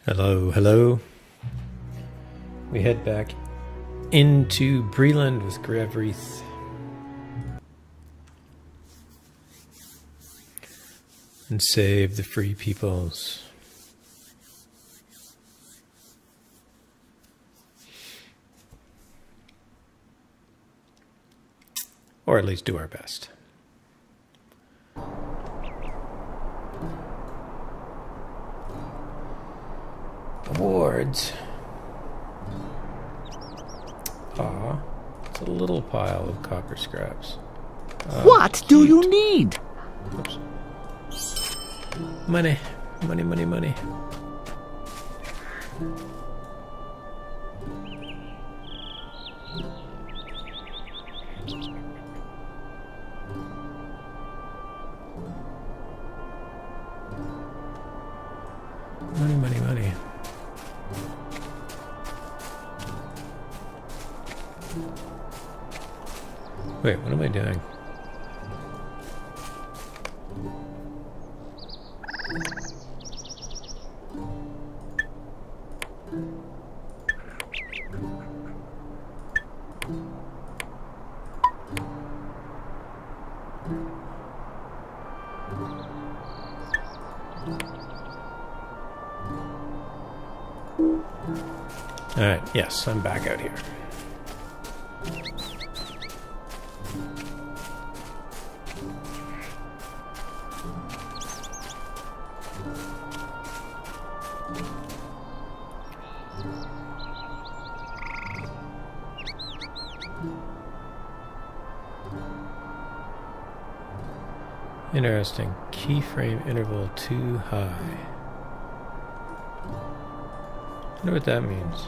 Hello, hello. We head back into Breeland with Gravrith. And save the free peoples. Or at least do our best. Awards. Ah, it's a little pile of copper scraps. What do you need? Oops. Money, money, money, money. Money, money, money. Wait, what am I doing? Alright, yes, I'm back out here. Interesting. Keyframe interval too high. I wonder what that means.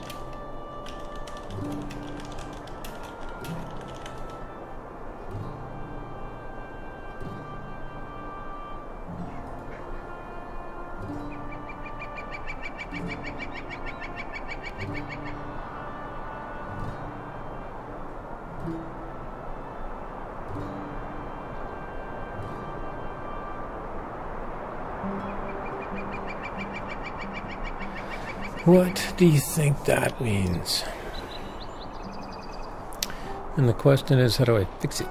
What do you think that means? And the question is, how do I fix it?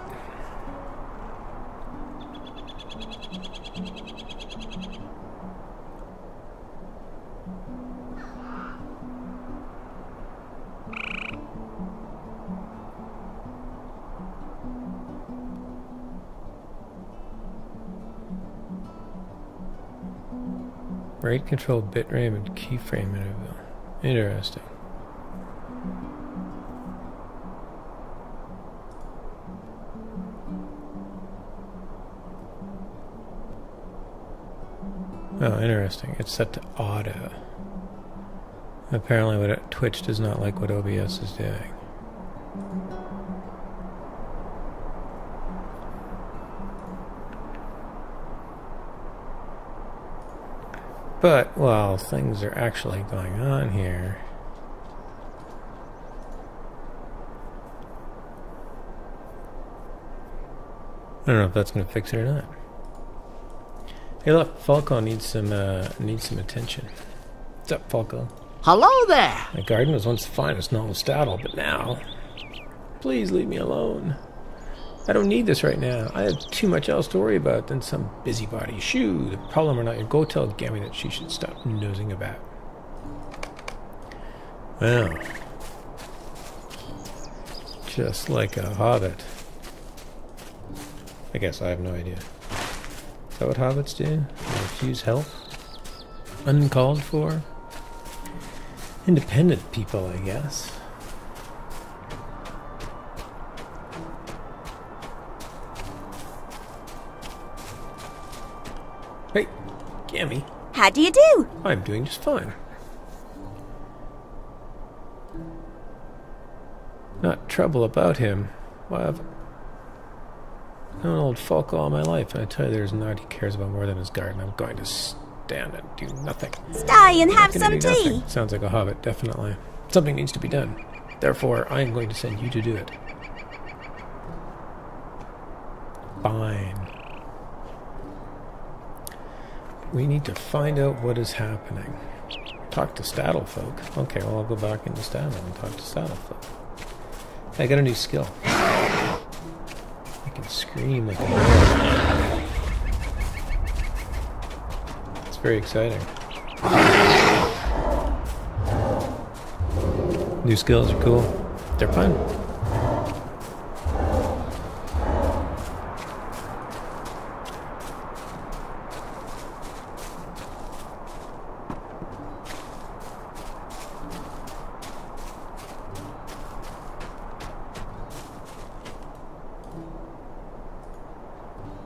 Rate control, bitrate, and keyframe interval. Interesting. Oh, interesting. It's set to auto. Apparently Twitch does not like what OBS is doing. But while things are actually going on here, I don't know if that's going to fix it or not. Hey, look, Falco needs some attention. What's up, Falco? Hello there. My garden was once the finest in all of Staddle, but now, please leave me alone. I don't need this right now. I have too much else to worry about than some busybody. Shoo, the problem or not, go tell Gammy that she should stop nosing about. Well, just like a hobbit. I guess I have no idea. Is that what hobbits do? They refuse help? Uncalled for? Independent people, I guess. Hey, Gammy. How do you do? I'm doing just fine. Not trouble about him. Well, I've known old Falco all my life, and I tell you there's not he cares about more than his garden. I'm going to stand and do nothing. Stay and have some tea. Nothing. Sounds like a hobbit, definitely. Something needs to be done. Therefore, I am going to send you to do it. Fine. We need to find out what is happening. Talk to Staddle folk. Okay, well, I'll go back into Staddle and talk to Staddle folk. I got a new skill. I can scream like a bird. It's very exciting. New skills are cool. They're fun.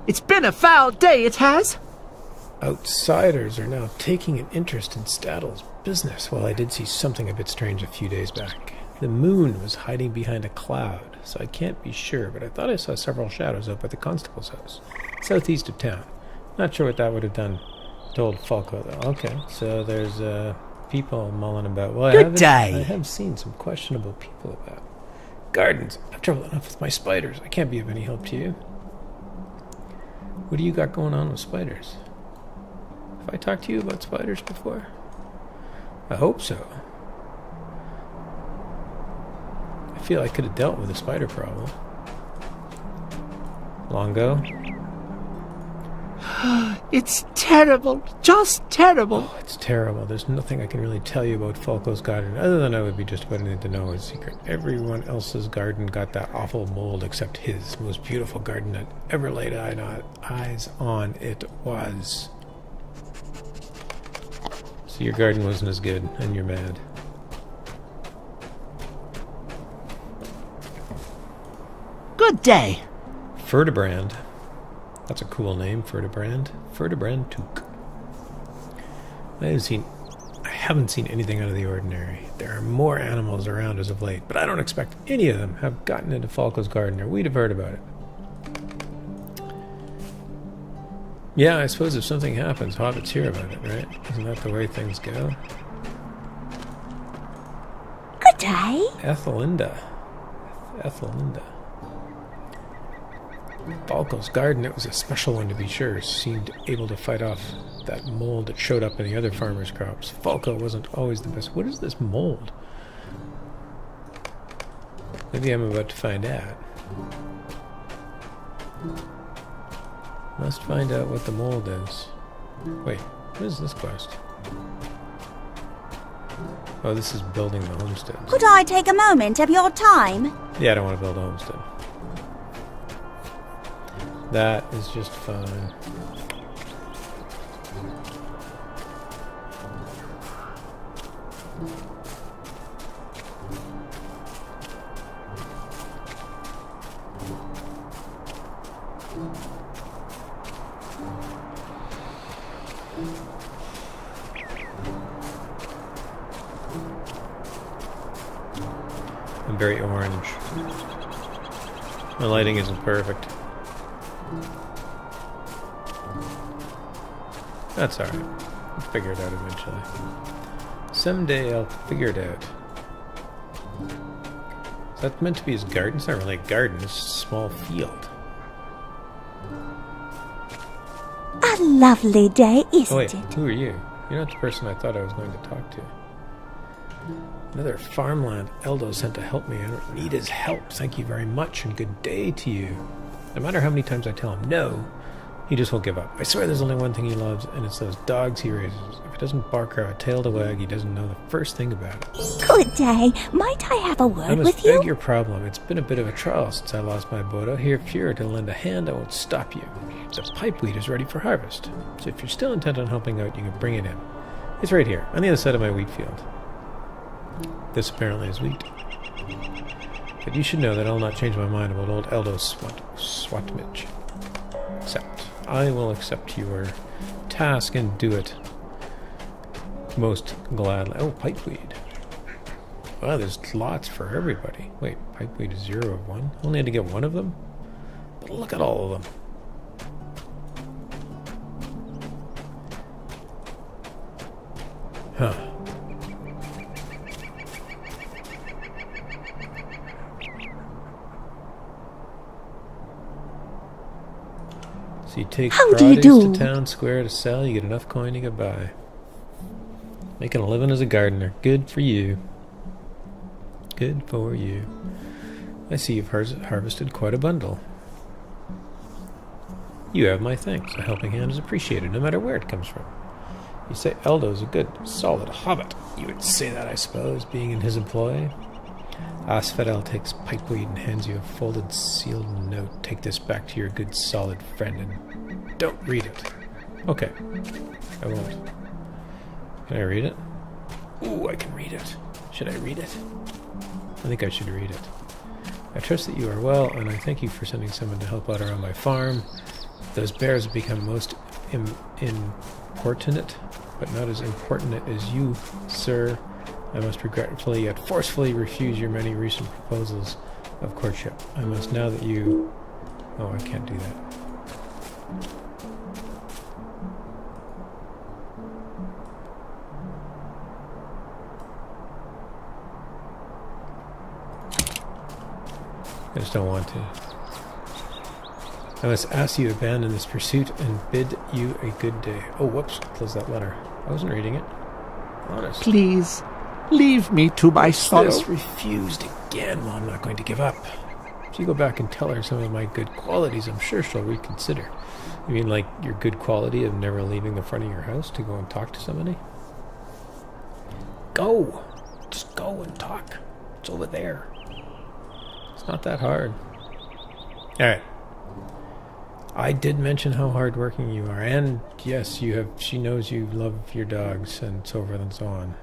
It's been a foul day, it has. Outsiders are now taking an interest in Staddle's business. Well, I did see something a bit strange a few days back. The moon was hiding behind a cloud, so I can't be sure, but I thought I saw several shadows out by the constable's house, southeast of town. Not sure what that would have done to old Falco, though. Okay, so there's people mulling about. Well, Good day. I have seen some questionable people about. Gardens. I've trouble enough with my spiders. I can't be of any help to you. What do you got going on with spiders? Have I talked to you about spiders before? I hope so. I feel I could have dealt with a spider problem. Long ago? It's terrible. Just terrible. Oh, it's terrible. There's nothing I can really tell you about Falco's garden, other than I would be just wanting to know his secret. Everyone else's garden got that awful mold except his. Most beautiful garden I'd ever laid eyes on it was. So your garden wasn't as good, and you're mad. Good day. Ferdibrand. That's a cool name, Ferdibrand. Ferdibrand Took. I haven't seen anything out of the ordinary. There are more animals around as of late, but I don't expect any of them have gotten into Falco's garden, or we'd have heard about it. Yeah, I suppose if something happens, hobbits hear about it, right? Isn't that the way things go? Good day. Ethelinda. Falco's garden, it was a special one to be sure. Seemed able to fight off that mold that showed up in the other farmers' crops. Falco wasn't always the best. What is this mold? Maybe I'm about to find out. Must find out what the mold is. Wait, what is this quest? Oh, this is building the homestead. Could I take a moment of your time? Yeah, I don't want to build a homestead. That is just fine. I'm very orange. My lighting isn't perfect. That's alright. I'll figure it out eventually. Someday I'll figure it out. Is that meant to be his garden? It's not really a garden, it's just a small field. A lovely day, isn't Oh wait, it? who are you? You're not the person I thought I was going to talk to. Another farmland Eldo sent to help me. I don't need his help. Thank you very much and good day to you. No matter how many times I tell him no, he just won't give up. I swear there's only one thing he loves, and it's those dogs he raises. If it doesn't bark or a tail to wag, he doesn't know the first thing about it. Good day. Might I have a I word must with beg you? your problem. It's been a bit of a trial since I lost my boat. Here, if you're to lend a hand, I won't stop you. The pipeweed is ready for harvest, so if you're still intent on helping out, you can bring it in. It's right here, on the other side of my wheat field. This apparently is wheat. But you should know that I'll not change my mind about old Eldo's Swatmich. Except, I will accept your task and do it most gladly. Oh, pipeweed. Wow, there's lots for everybody. Wait, pipeweed is 0 of 1? Only had to get 1 of them? But look at all of them. Huh. So you take How do you produce do? to town square to sell, you get enough coin to get by. Making a living as a gardener. Good for you. Good for you. I see you've harvested quite a bundle. You have my thanks. A helping hand is appreciated, no matter where it comes from. You say Eldo's a good, solid hobbit. You would say that, I suppose, being in his employ. Asphodel takes pipeweed and hands you a folded, sealed note. Take this back to your good, solid friend and don't read it. Okay. I won't. Can I read it? Ooh, I can read it. Should I read it? I think I should read it. I trust that you are well, and I thank you for sending someone to help out around my farm. Those bears have become most importunate, but not as important as you, sir. I must regretfully yet forcefully refuse your many recent proposals of courtship. I must now that you... Oh, I can't do that. I just don't want to. I must ask you to abandon this pursuit and bid you a good day. Oh, whoops. Close that letter. I wasn't reading it. Honest. Please, leave me to myself. This refused again. Well, I'm not going to give up. If you go back and tell her some of my good qualities, I'm sure she'll reconsider. You mean like your good quality of never leaving the front of your house to go and talk to somebody? Go! Just go and talk. It's over there. It's not that hard. Alright. I did mention how hardworking you are, and yes, you have. She knows you love your dogs, and so forth and so on.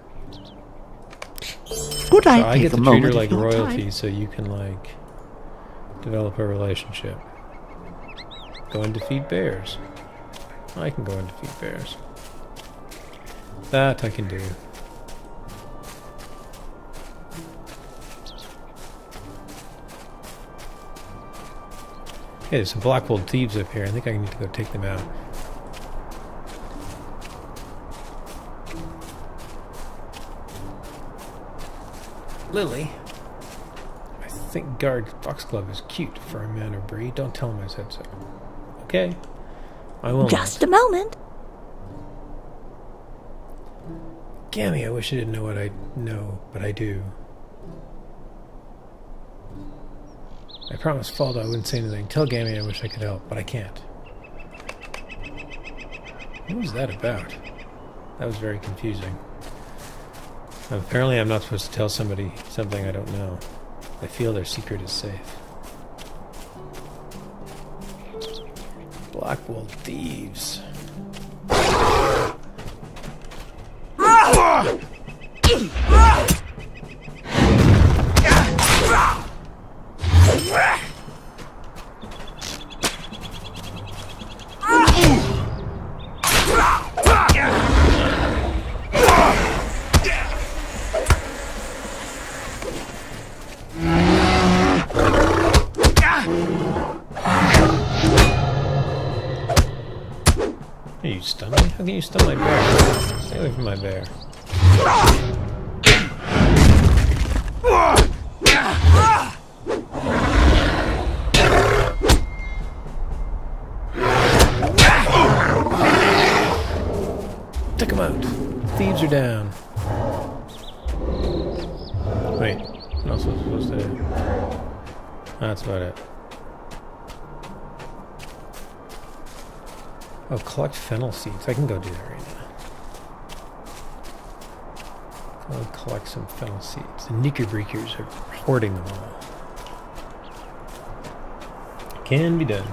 Could So I I take get a to treat her moment like of your royalty, time? so you can like develop a relationship. Go and defeat bears. I can go and defeat bears. That I can do. Hey, there's some Blackwold thieves up here. I think I need to go take them out. Lily. I think Guard Foxglove is cute for a man of breed. Don't tell him I said so. Okay. I will Just not. a moment. Gammy, I wish I didn't know what I know, but I do. I promised Faldo I wouldn't say anything. Tell Gammy I wish I could help, but I can't. What was that about? That was very confusing. Apparently I'm not supposed to tell somebody something I don't know. I feel their secret is safe. Blackwold thieves. Hey, you stun me? How can you stun my bear? Stay away from my bear. Took him out. Thieves are down. Wait, what else was I supposed to do? That's about it. Oh, collect fennel seeds. I can go do that right now. Go collect some fennel seeds. The Knickerbreakers are hoarding them all. Can be done.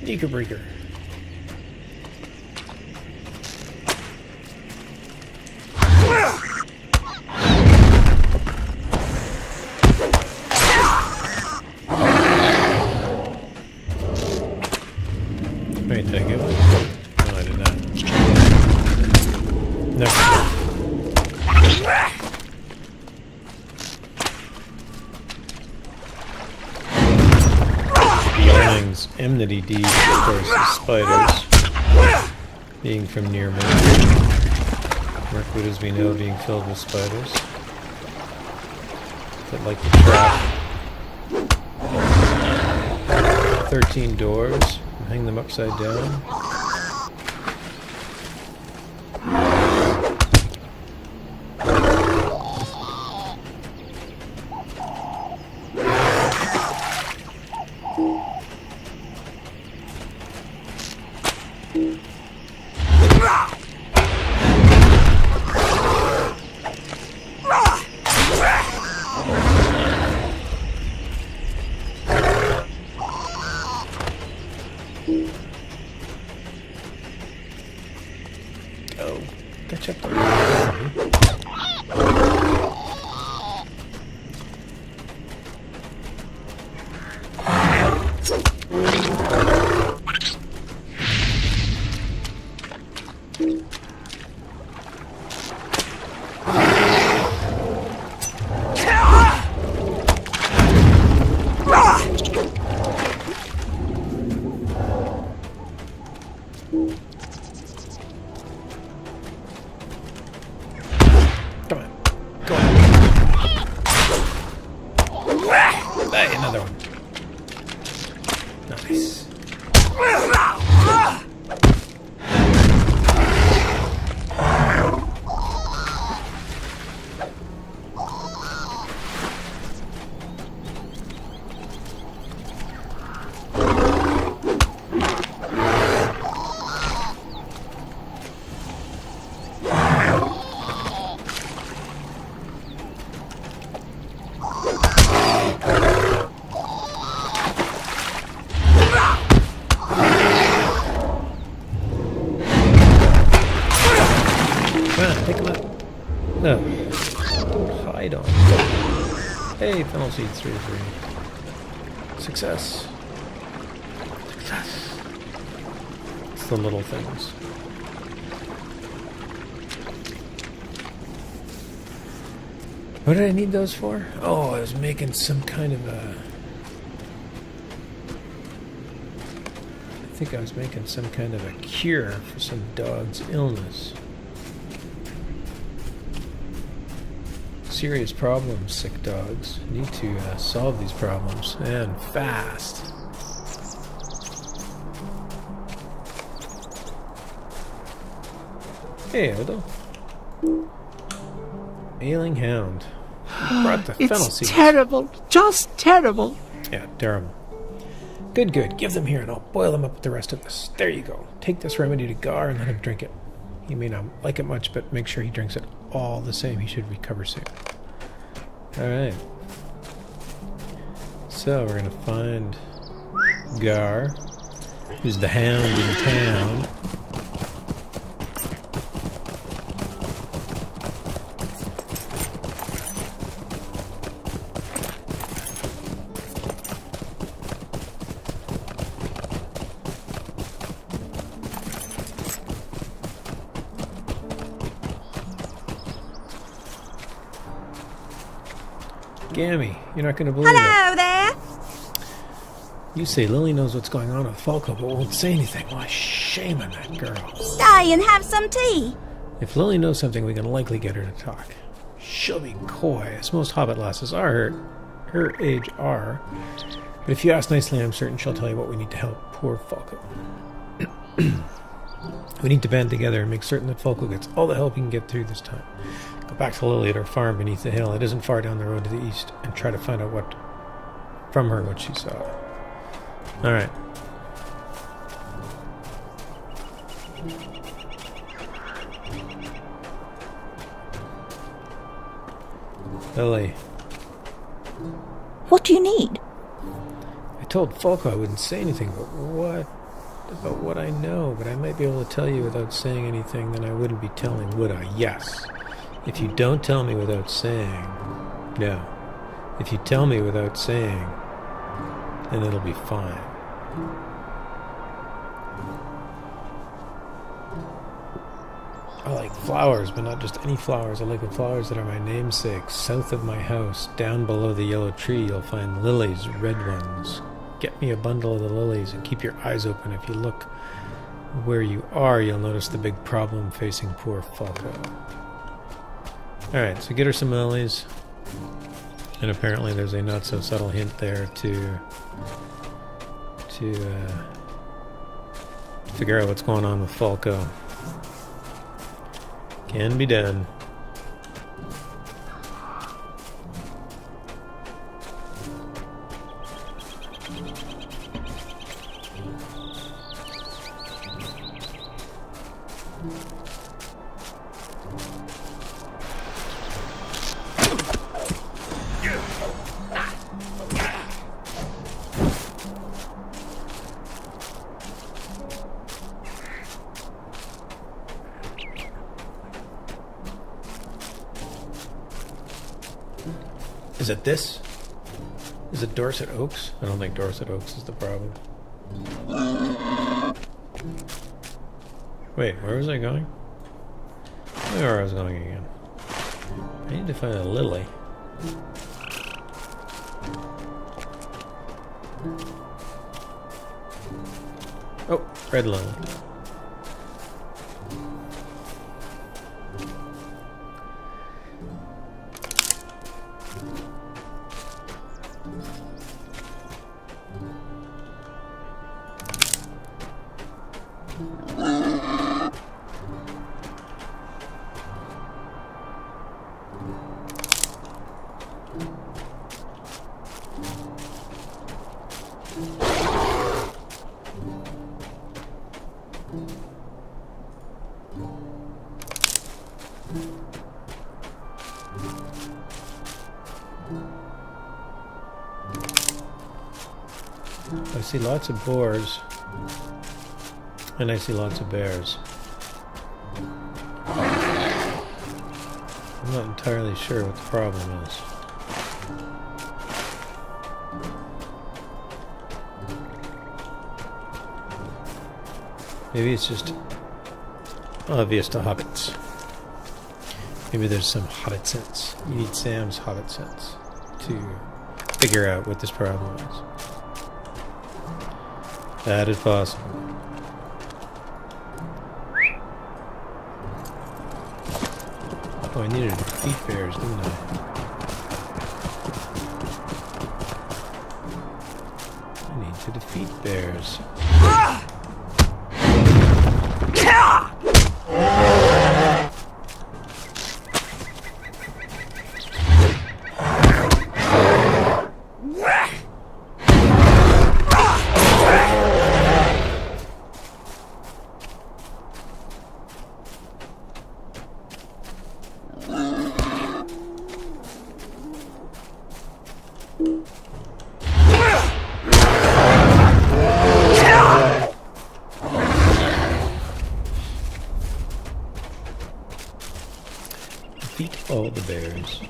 Knickerbreaker. Wait, did I get one? No, I did not. No. Warnings, enmity deeds, of course, the spiders. Being from near Mirkwood, as we know, being filled with spiders. That like to trap 13 doors and hang them upside down. Oh, catch up there. Come on. Go on. Hey, another one. Nice. Pick him up. No. Hide on. Hey, funnel seeds 3 3. Success. Success. It's the little things. What did I need those for? Oh, I was making some kind of a... I think I was making some kind of a cure for some dog's illness. Serious problems, sick dogs. Need to solve these problems, and fast. Hey, Odo. Ailing hound. Who brought the fennel seeds? It's terrible. Just terrible. Yeah, terrible. Good, good. Give them here, and I'll boil them up with the rest of this. There you go. Take this remedy to Gar and let him drink it. He may not like it much, but make sure he drinks it all the same. He should recover soon. Alright. So, we're going to find Gar, who's the hound in town. Gammy, you're not going to believe Hello it. there. You say Lily knows what's going on with Falco, but won't say anything. Why, shame on that girl. Stay and have some tea. If Lily knows something, we can likely get her to talk. She'll be coy, as most hobbit lasses are. Her age are. But if you ask nicely, I'm certain she'll tell you what we need to help poor Falco. We need to band together and make certain that Falco gets all the help he can get through this time. Go back to Lily at her farm beneath the hill. It isn't far down the road to the east, and try to find out what she saw. Alright. Lily. What do you need? I told Falco I wouldn't say anything about what I know, but I might be able to tell you without saying anything, then I wouldn't be telling, would I? Yes. If you don't tell me without saying... No. If you tell me without saying, then it'll be fine. like flowers, but not just any flowers. I like the flowers that are my namesake. South of my house, down below the yellow tree, you'll find lilies, red ones. Get me a bundle of the lilies and keep your eyes open. If you look where you are, you'll notice the big problem facing poor Falco. Alright, so get her some lilies. And apparently there's a not so subtle hint there to figure out what's going on with Falco. Can be done. Is it this? Is it Dorset Oaks? I don't think Dorset Oaks is the problem. Wait, where was I going? I don't know where I was going again. I need to find a lily. Oh, red lily. I see lots of boars, and I see lots of bears. I'm not entirely sure what the problem is. Maybe it's just obvious to hobbits. Maybe there's some hobbit sense. You need Sam's hobbit sense to figure out what this problem is. That is possible. Oh, I needed to defeat bears, didn't I? I need to defeat bears. Defeat all the bears.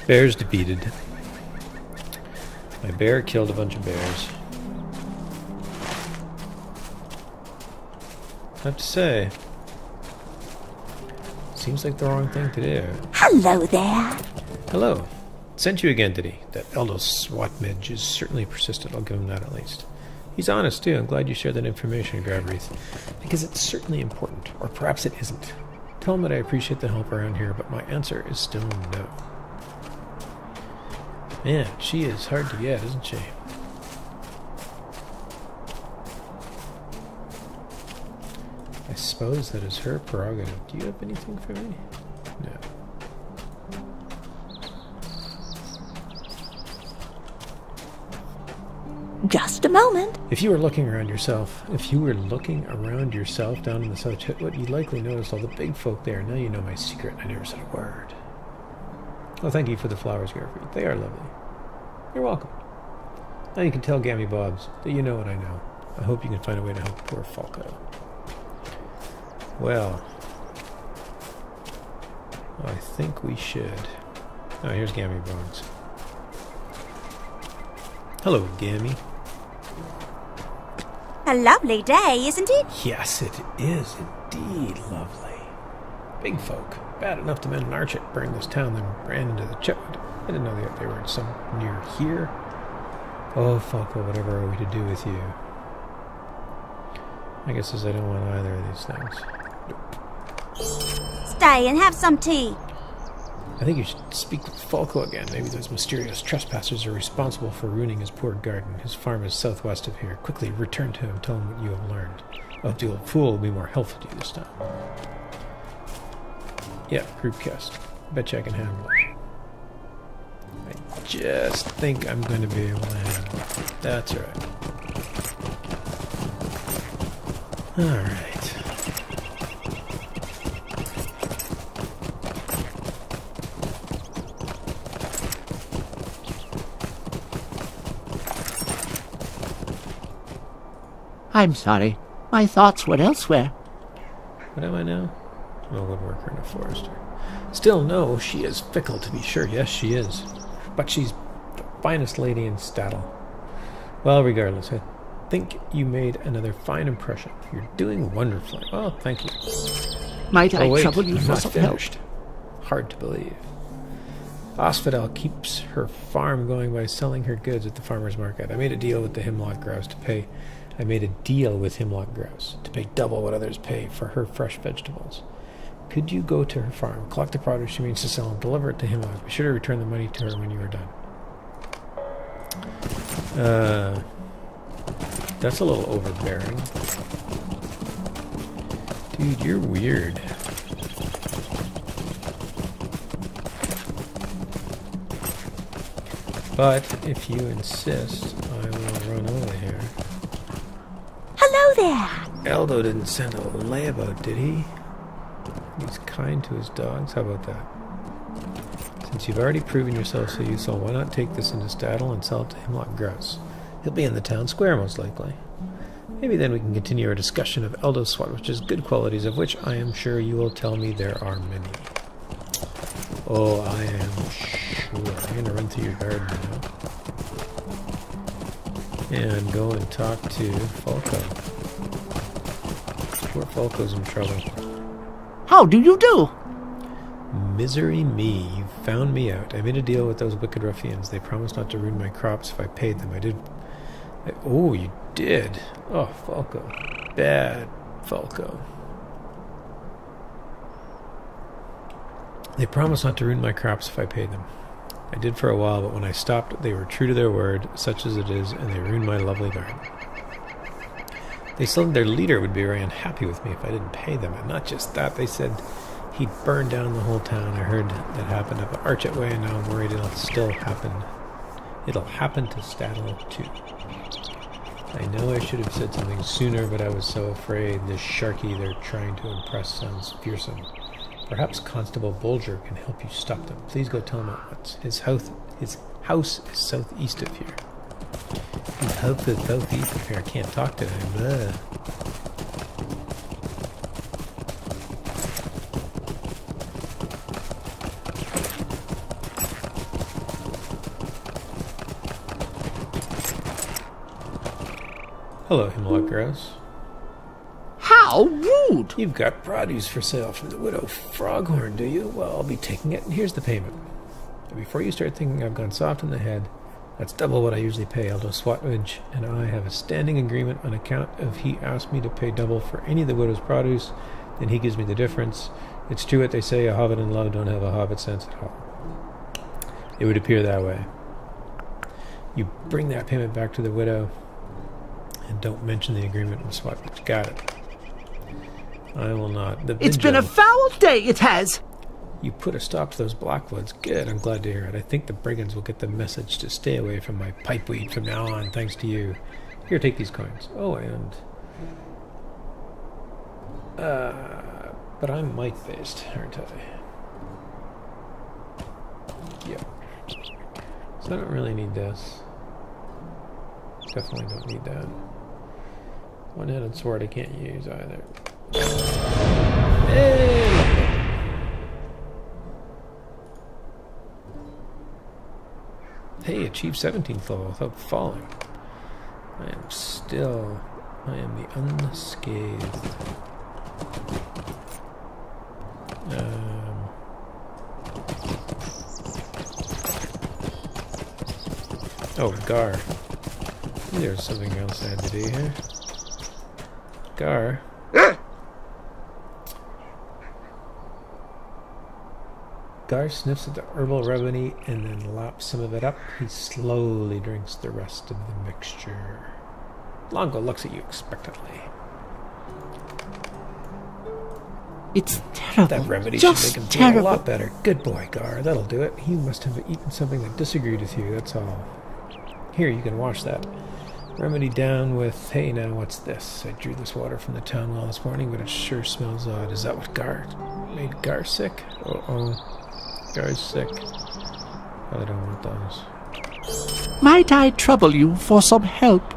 Bears defeated. My bear killed a bunch of bears. I have to say, seems like the wrong thing to do. Hello there. Hello. Sent you again, did he? That Eldo SWAT midge is certainly persistent. I'll give him that at least. He's honest, too. I'm glad you shared that information, Gravrith, because it's certainly important. Or perhaps it isn't. Tell him that I appreciate the help around here, but my answer is still no. Man, she is hard to get, isn't she? I suppose that is her prerogative. Do you have anything for me? No. Just a moment. If you were looking around yourself down in the South Chitwood, you'd likely notice all the big folk there. Now you know my secret. I never said a word. Oh, thank you for the flowers, Gravrith. They are lovely. You're welcome. Now you can tell Gammy Bobs that you know what I know. I hope you can find a way to help poor Falco. Well, I think we should. Oh, here's Gammy Bobs. Hello, Gammy. A lovely day, isn't it? Yes, it is indeed lovely. Big folk, bad enough to men an arch it, burned this town, then ran into the Chitwood. I didn't know that they were some near here. Oh, Falco, whatever are we to do with you? I guess as I don't want either of these things. Stay and have some tea. I think you should speak with Falco again. Maybe those mysterious trespassers are responsible for ruining his poor garden. His farm is southwest of here. Quickly return to him. Tell him what you have learned. I hope the old fool will be more helpful to you this time. Yeah, group cast. Bet you I can handle it. I just think I'm going to be able to handle it. That's right. Alright. I'm sorry. My thoughts went elsewhere. What am I now? I'm a woodworker and a forester. Still, no, she is fickle, to be sure. Yes, she is. But she's the finest lady in Staddle. Well, regardless, I think you made another fine impression. You're doing wonderfully. Well, thank you. Might I Oh, wait, trouble you I'm for not some help? finished. Hard to believe. Asphodel keeps her farm going by selling her goods at the farmer's market. I made a deal with Hemlock Grouse to pay double what others pay for her fresh vegetables. Could you go to her farm, collect the produce she means to sell, and deliver it to Hemlock? Be sure to return the money to her when you are done. That's a little overbearing. Dude, you're weird. But if you insist, I will run over here. Hello there. Eldo didn't send a layabout, did he? He's kind to his dogs. How about that? Since you've already proven yourself so useful, why not take this into Staddle and sell it to Hemlock Grouse? He'll be in the town square, most likely. Maybe then we can continue our discussion of Eldo's swat, which is good qualities, of which I am sure you will tell me there are many. Oh, I am sure. I'm going to run through your garden now. And go and talk to Falco. Poor Falco's in trouble. How do you do? Misery me, you found me out. I made a deal with those wicked ruffians. They promised not to ruin my crops if I paid them. Oh, you did. Oh, Falco. Bad Falco. They promised not to ruin my crops if I paid them. I did for a while, but when I stopped, they were true to their word, such as it is, and they ruined my lovely garden. They said their leader would be very unhappy with me if I didn't pay them, and not just that, they said he'd burn down the whole town. I heard that happened up at Archet Way, and now I'm worried it'll still happen. It'll happen to Staddle, too. I know I should have said something sooner, but I was so afraid. This Sharky they're trying to impress sounds fearsome. Perhaps Constable Bulger can help you stop them. Please go tell him at once. His house is southeast of here. His house is southeast of here. I can't talk to him. Hello, Hemlock Grouse. How rude! You've got produce for sale from the widow Froghorn, do you? Well, I'll be taking it, and here's the payment. And before you start thinking I've gone soft in the head, that's double what I usually pay. Aldo Swatridge and I have a standing agreement on account of he asked me to pay double for any of the widow's produce, then he gives me the difference. It's true what they say, a hobbit in love don't have a hobbit sense at all. It would appear that way. You bring that payment back to the widow, and don't mention the agreement with Swatridge. Got it. I will not. It's been a foul day, it has. You put a stop to those Blackwoods. Good, I'm glad to hear it. I think the brigands will get the message to stay away from my pipeweed from now on, thanks to you. Here, take these coins. Oh, and... but I'm mic-based, aren't I? Yep. So I don't really need this. Definitely don't need that. One-handed sword I can't use either. Hey! Hey, achieve 17th level without falling. I am the unscathed. Oh, Gar. There's something else I had to do here. Gar. Gar sniffs at the herbal remedy and then laps some of it up. He slowly drinks the rest of the mixture. Longo looks at you expectantly. It's terrible. That remedy Just should make him terrible. feel a lot better. Good boy, Gar. That'll do it. He must have eaten something that disagreed with you, that's all. Here, you can wash that remedy down with... Hey, now, what's this? I drew this water from the town well this morning, but it sure smells odd. Is that what Gar made Gar sick? Uh-oh. Gar's sick. Probably don't want those. Might I trouble you for some help?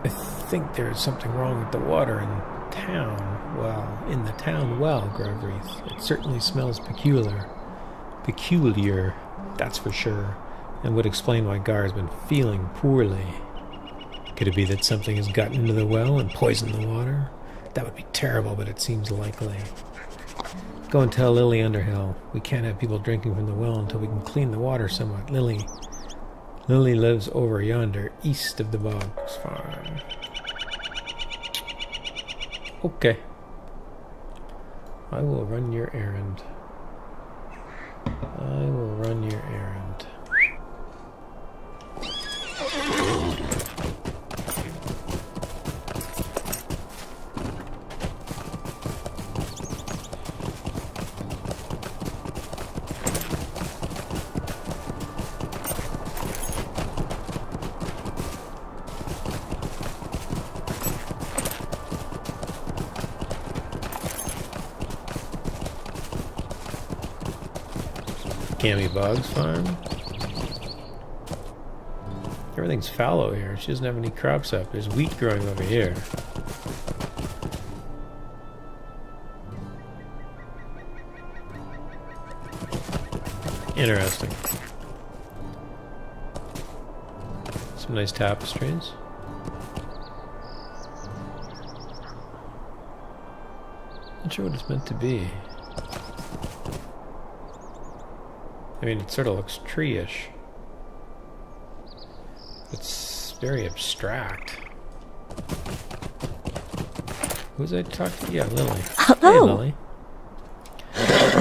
I think there's something wrong with the water in town. Well, in the town well, Gravrith. It certainly smells peculiar. Peculiar, that's for sure. And would explain why Gar has been feeling poorly. Could it be that something has gotten into the well and poisoned the water? That would be terrible, but it seems likely. Go and tell Lily Underhill. We can't have people drinking from the well until we can clean the water somewhat. Lily lives over yonder, east of the Boggs farm. Okay. I will run your errand. I will run your errand. Cammy Boggs farm. Everything's fallow here. She doesn't have any crops up. There's wheat growing over here. Interesting. Some nice tapestries. Not sure what it's meant to be. I mean, it sort of looks tree-ish. It's very abstract. Who's I talking to? Yeah, Lily. Hello. Hey, Lily.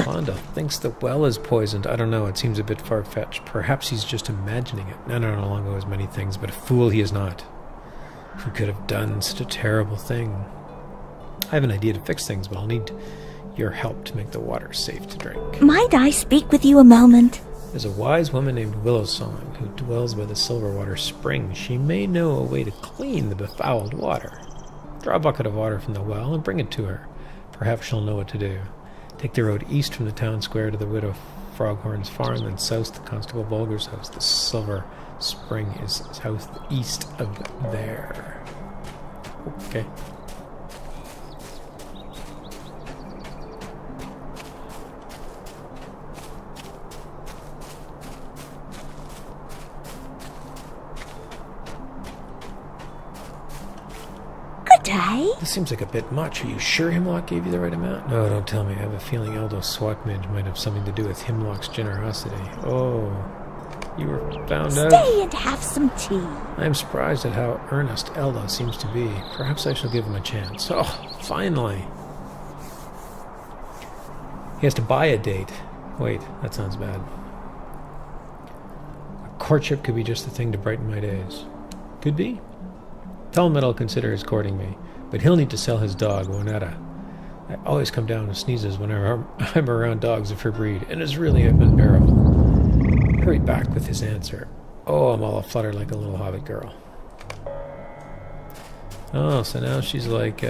Fonda thinks the well is poisoned. I don't know, it seems a bit far-fetched. Perhaps he's just imagining it. No, Longo has many things, but a fool he is not. Who could have done such a terrible thing? I have an idea to fix things, but I'll need your help to make the water safe to drink. Might I speak with you a moment? There's a wise woman named Willowsong who dwells by the Silverwater Spring. She may know a way to clean the befouled water. Draw a bucket of water from the well and bring it to her. Perhaps she'll know what to do. Take the road east from the town square to the Widow Froghorn's farm, then south to Constable Bulger's house. The Silver Spring is southeast of there. Okay. Day? This seems like a bit much. Are you sure Hemlock gave you the right amount? No, don't tell me. I have a feeling Eldo Swatmidge might have something to do with Hemlock's generosity. Oh, you were found out? Stay and have some tea. I am surprised at how earnest Eldo seems to be. Perhaps I shall give him a chance. Oh, finally. He has to buy a date. Wait, that sounds bad. A courtship could be just the thing to brighten my days. Could be. Tell him that I'll consider his courting me, but he'll need to sell his dog, Wonetta. I always come down with sneezes whenever I'm around dogs of her breed, and it's really unbearable. Hurried back with his answer. Oh, I'm all aflutter like a little hobbit girl. Oh, so now she's like,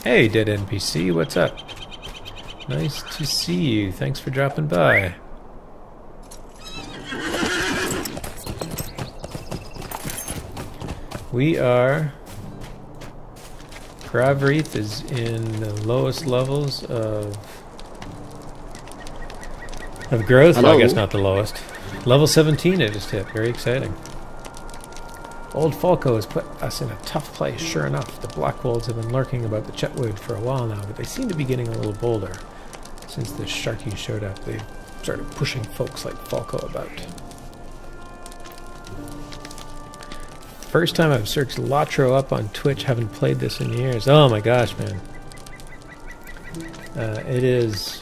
hey, dead NPC, what's up? Nice to see you. Thanks for dropping by. We are... Gravrith is in the lowest levels of growth. Well, I guess not the lowest. Level 17 I just hit. Very exciting. Old Falco has put us in a tough place. Sure enough, the Black Wolves have been lurking about the Chetwood for a while now, but they seem to be getting a little bolder. Since the Sharky showed up, they've started pushing folks like Falco about. First time I've searched Lotro up on Twitch, haven't played this in years. Oh my gosh, man. It is...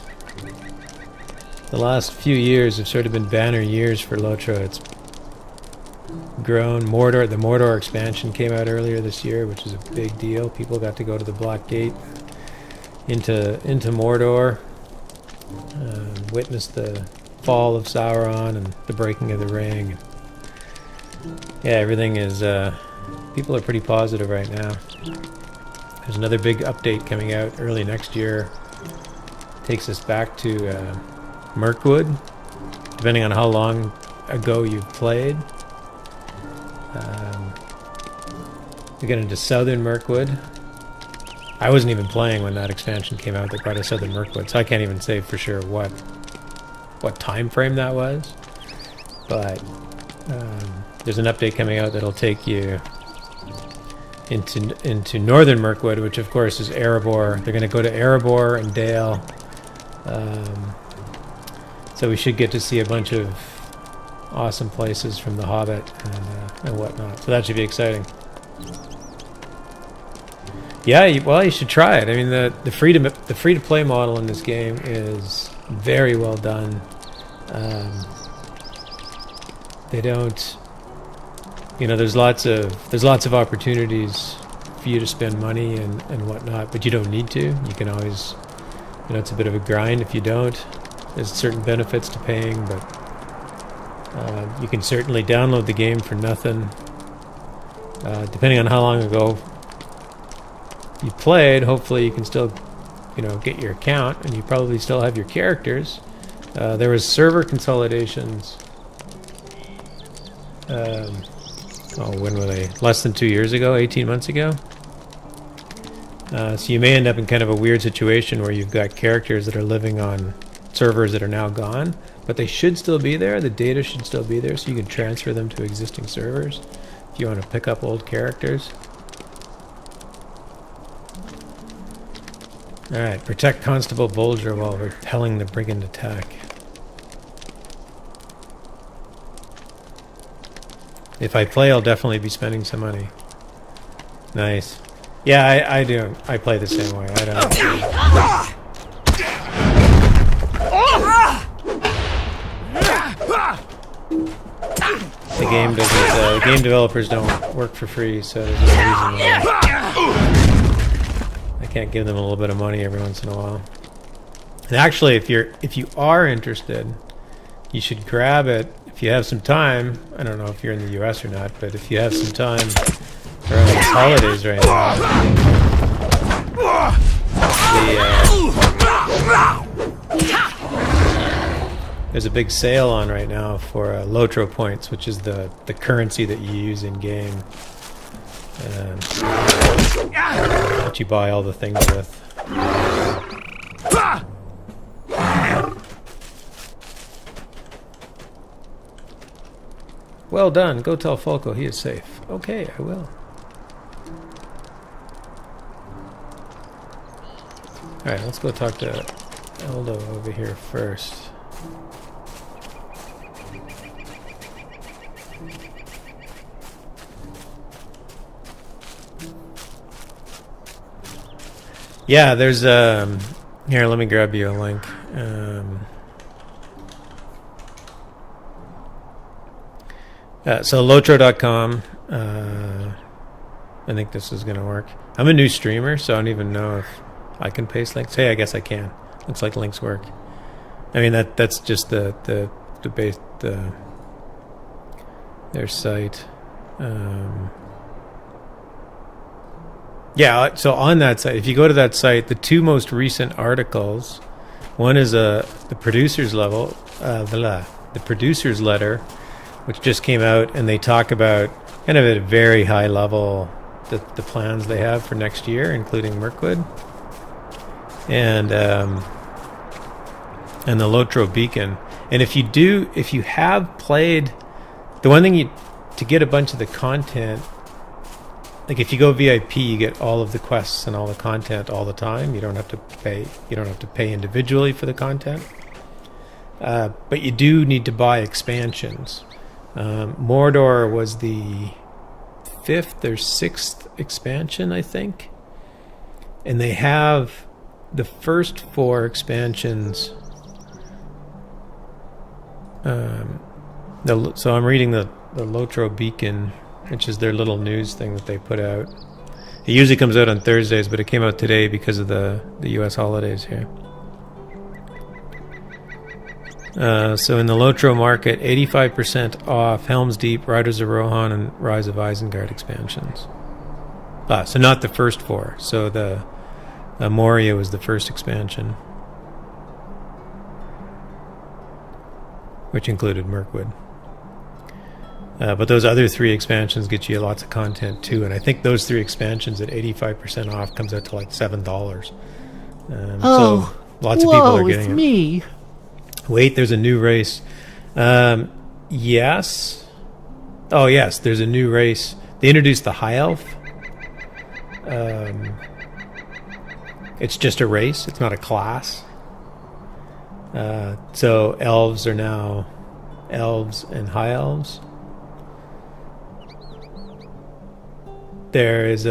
The last few years have sort of been banner years for Lotro. It's grown. The Mordor expansion came out earlier this year, which is a big deal. People got to go to the Black Gate into Mordor, witness the fall of Sauron and the breaking of the ring. Yeah, everything is, people are pretty positive right now. There's another big update coming out early next year. Takes us back to Mirkwood, depending on how long ago you've played. We get into Southern Mirkwood. I wasn't even playing when that expansion came out that brought us Southern Mirkwood, so I can't even say for sure what time frame that was. But there's an update coming out that'll take you into Northern Mirkwood, which of course is Erebor. They're going to go to Erebor and Dale. So we should get to see a bunch of awesome places from The Hobbit and whatnot. So that should be exciting. Yeah, well, you should try it. I mean, the free to play model in this game is very well done. They don't, there's lots of opportunities for you to spend money and whatnot, but you don't need to. You can always, it's a bit of a grind if you don't. There's certain benefits to paying, but you can certainly download the game for nothing. Depending on how long ago you played, hopefully you can still, get your account, and you probably still have your characters. There was server consolidations. When were they? Less than 2 years ago, 18 months ago. So you may end up in kind of a weird situation where you've got characters that are living on servers that are now gone, but they should still be there. The data should still be there, so you can transfer them to existing servers if you want to pick up old characters. Alright, protect Constable Bolger while repelling the brigand attack. If I play, I'll definitely be spending some money. Nice. Yeah, I do. I play the same way. I don't... The game doesn't... game developers don't work for free, so there's no reason why I can't give them a little bit of money every once in a while. And actually, if you are interested, you should grab it if you have some time. I don't know if you're in the US or not, but if you have some time around the holidays right now, there's a big sale on right now for Lotro points, which is the currency that you use in game. That you buy all the things with. Well done. Go tell Falco he is safe. Okay, I will. Alright, let's go talk to Eldo over here first. Yeah, there's here, let me grab you a link. So Lotro.com. I think this is gonna work. I'm a new streamer, so I don't even know if I can paste links. Hey, I guess I can. Looks like links work. I mean, that's just the base, their site. Yeah, so on that site, if you go to that site, the two most recent articles, one is the producer's level, the producer's letter, which just came out, and they talk about kind of at a very high level the plans they have for next year, including Mirkwood, and the Lotro Beacon. And if you have played, the one thing to get a bunch of the content, like if you go VIP, you get all of the quests and all the content all the time. You don't have to pay. You don't have to pay individually for the content, but you do need to buy expansions. Mordor was the 5th or 6th expansion, I think, and they have the first 4 expansions. So I'm reading the Lotro Beacon, which is their little news thing that they put out. It usually comes out on Thursdays, but it came out today because of the U.S. holidays here. So in the Lotro market, 85% off Helm's Deep, Riders of Rohan, and Rise of Isengard expansions. So not the first 4. So the Moria was the first expansion, which included Mirkwood. But those other 3 expansions get you lots of content too, and I think those 3 expansions at 85% off comes out to like $7. So lots of people are getting it. Me. Wait, there's a new race. Yes. Oh yes, there's a new race. They introduced the High Elf. It's just a race. It's not a class. So elves are now elves and high elves. There is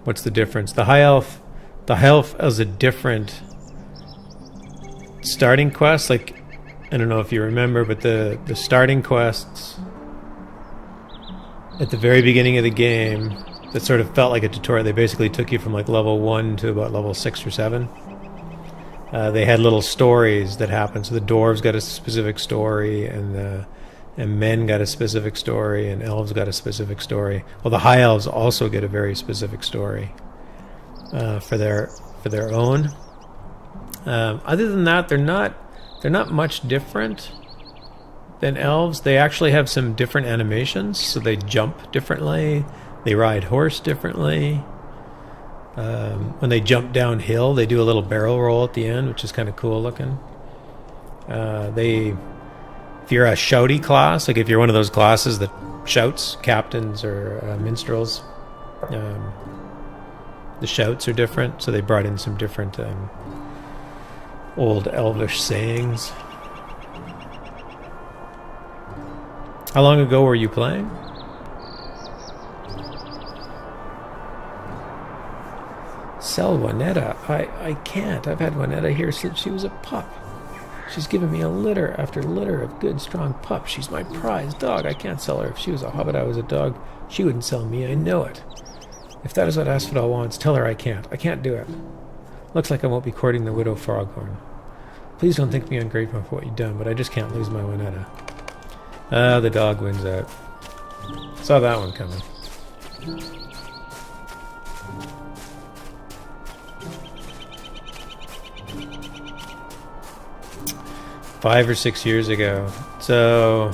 what's the difference? The high elf has a different starting quest. Like, I don't know if you remember, but the starting quests at the very beginning of the game that sort of felt like a tutorial. They basically took you from like level 1 to about level 6 or 7. They had little stories that happened. So the dwarves got a specific story, and men got a specific story, and elves got a specific story. Well, the high elves also get a very specific story for their own. Other than that, they're not much different than elves. They actually have some different animations. So they jump differently. They ride horse differently. When they jump downhill, they do a little barrel roll at the end, which is kind of cool looking. If you're a shouty class, like if you're one of those classes that shouts, captains or minstrels, the shouts are different. So they brought in some different old elvish sayings. How long ago were you playing? Sell Juanetta. I can't. I've had Juanetta here since she was a pup. She's given me a litter after litter of good, strong pups. She's my prized dog. I can't sell her. If she was a hobbit, I was a dog, she wouldn't sell me. I know it. If that is what Asphodel wants, tell her I can't. I can't do it. Looks like I won't be courting the widow Foghorn. Please don't think me ungrateful for what you've done, but I just can't lose my Juanetta. The dog wins out. Saw that one coming. Five or 6 years ago. So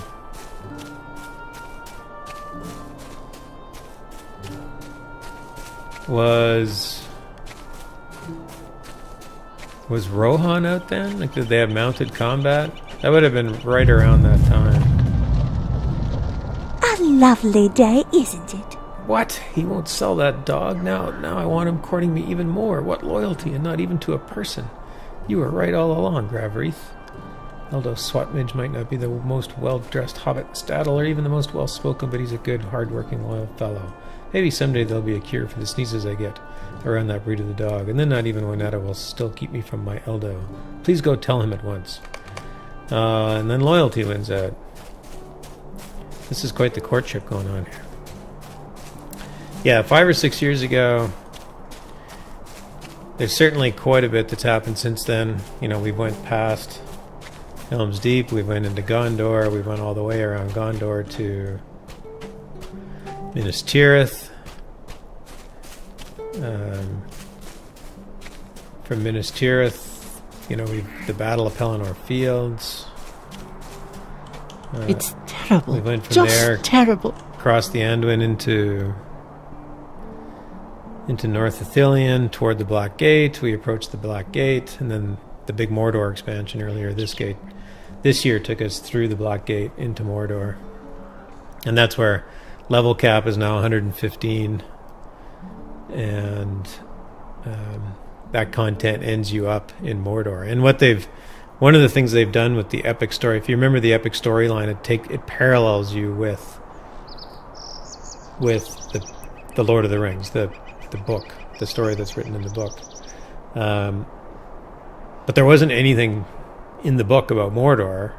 was Rohan out then? Like, did they have mounted combat? That would have been right around that time. A lovely day, isn't it? What? He won't sell that dog? Now I want him courting me even more. What loyalty, and not even to a person. You were right all along, Gravrith. Eldo Swatmidge might not be the most well-dressed hobbit in Stadel, or even the most well-spoken, but he's a good, hard-working, loyal fellow. Maybe someday there'll be a cure for the sneezes I get around that breed of the dog, and then not even Juanetta will still keep me from my Eldo. Please go tell him at once. And then loyalty wins out. This is quite the courtship going on here. Yeah, 5 or 6 years ago, there's certainly quite a bit that's happened since then. You know, we went past Helm's Deep, we went into Gondor, we went all the way around Gondor to Minas Tirith. From Minas Tirith, you know, the Battle of Pelennor Fields. It's terrible. We went from Just there, terrible. across the Anduin into North Ithilien, toward the Black Gate. We approached the Black Gate, and then the big Mordor expansion earlier this year took us through the Black Gate into Mordor. And that's where level cap is now 115, and that content ends you up in Mordor. And one of the things they've done with the epic story, if you remember the epic storyline, it parallels you with the Lord of the Rings, the book, the story that's written in the book. But there wasn't anything in the book about Mordor,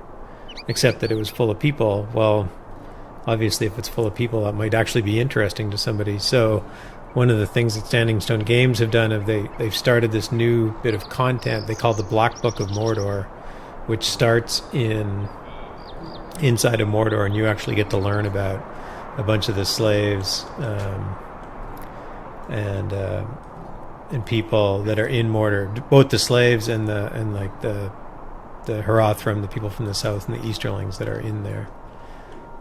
except that it was full of people. Well, obviously, if it's full of people, that might actually be interesting to somebody. So one of the things that Standing Stone Games have done is they've started this new bit of content they call the Black Book of Mordor, which starts inside of Mordor, and you actually get to learn about a bunch of the slaves and people that are in Mordor, both the slaves and the Hrothram, the people from the south, and the Easterlings that are in there,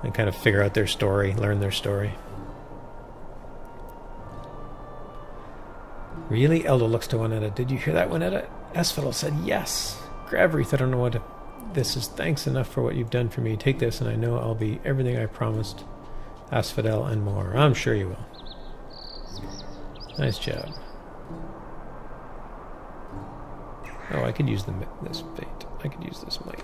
and kind of figure out their story, learn their story. Really? Eldo looks to Winetta. Did you hear that, Winetta? Esfidel said yes. Gravrith, I don't know what this is. Thanks enough for what you've done for me. Take this, and I know I'll be everything I promised. Asphodel and more. I'm sure you will. Nice job. Oh, I could use this bait. I could use this mic.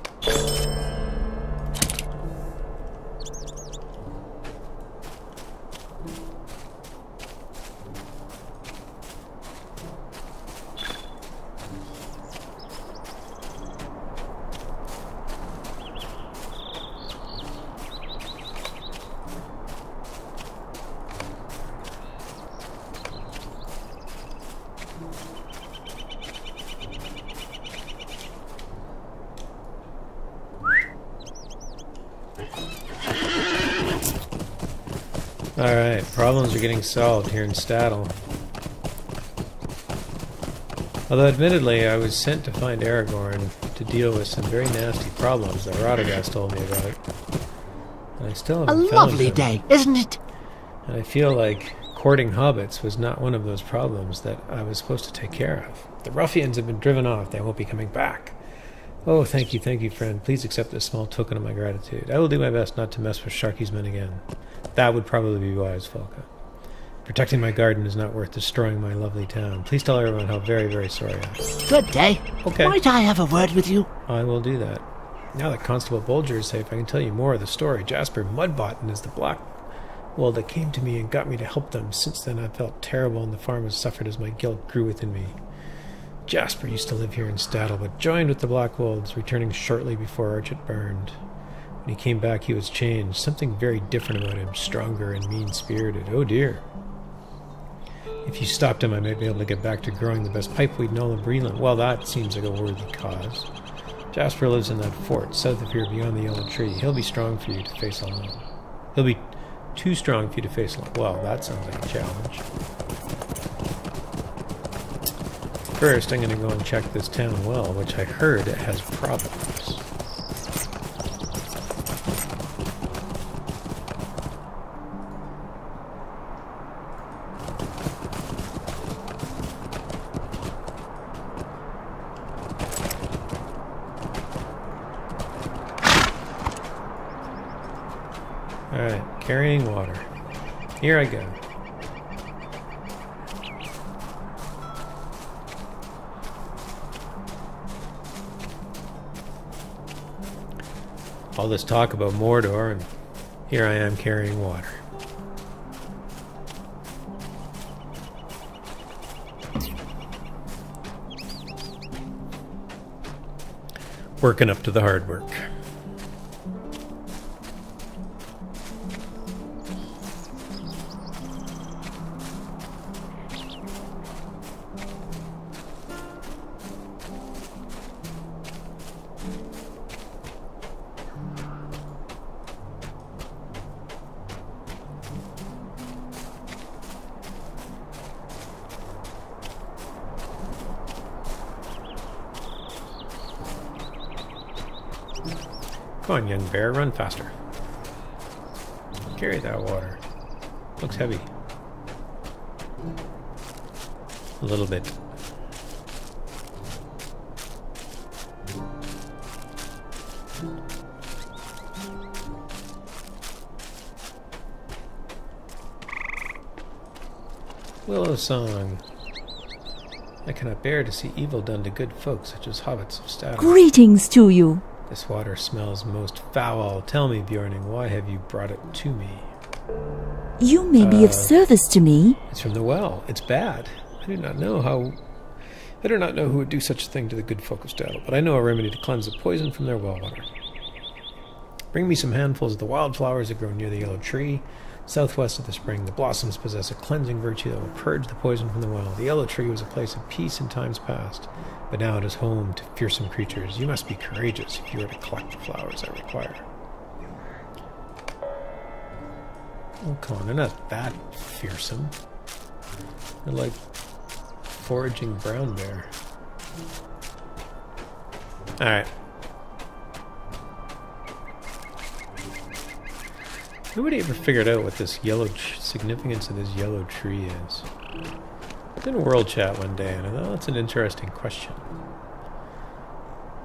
Alright, problems are getting solved here in Staddle. Although admittedly, I was sent to find Aragorn to deal with some very nasty problems that Radagast told me about. And I still haven't found A lovely them. day, isn't it? And I feel like courting hobbits was not one of those problems that I was supposed to take care of. The ruffians have been driven off. They won't be coming back. Oh, thank you, friend. Please accept this small token of my gratitude. I will do my best not to mess with Sharky's men again. That would probably be wise, Falca. Protecting my garden is not worth destroying my lovely town. Please tell everyone how very, very sorry I am. Good day. Okay. Might I have a word with you? I will do that. Now that Constable Bolger is safe, I can tell you more of the story. Jasper Mudbottom is the black wolf that came to me and got me to help them. Since then, I felt terrible, and the farm has suffered as my guilt grew within me. Jasper used to live here in Staddle, but joined with the Black Wolves, returning shortly before Archet burned. When he came back, he was changed. Something very different about him, stronger and mean-spirited. Oh dear. If you stopped him, I might be able to get back to growing the best pipeweed in all of Breeland. Well, that seems like a worthy cause. Jasper lives in that fort, south of here, beyond the yellow tree. He'll be strong for you to face alone. He'll be too strong for you to face alone. Well, that sounds like a challenge. First, I'm going to go and check this town well, which I heard it has problems. Alright, carrying water. Here I go. All this talk about Mordor, and here I am carrying water. Working up to the hard work. Come on, young bear, run faster. Carry that water. Looks heavy. A little bit. Willow song. I cannot bear to see evil done to good folk such as hobbits of Staddle. Greetings to you. This water smells most foul. Tell me, Bjorning, why have you brought it to me? You may be of service to me. It's from the well. It's bad. I do not know who would do such a thing to the good folk of Staddle, but I know a remedy to cleanse the poison from their well water. Bring me some handfuls of the wildflowers that grow near the yellow tree. Southwest of the spring, the blossoms possess a cleansing virtue that will purge the poison from the well. The yellow tree was a place of peace in times past, but now it is home to fearsome creatures. You must be courageous if you are to collect the flowers I require. Oh, come on, they're not that fearsome. They're like foraging brown bear. Alright. Nobody ever figured out what this significance of this yellow tree is. I was in World Chat one day and I thought that's an interesting question.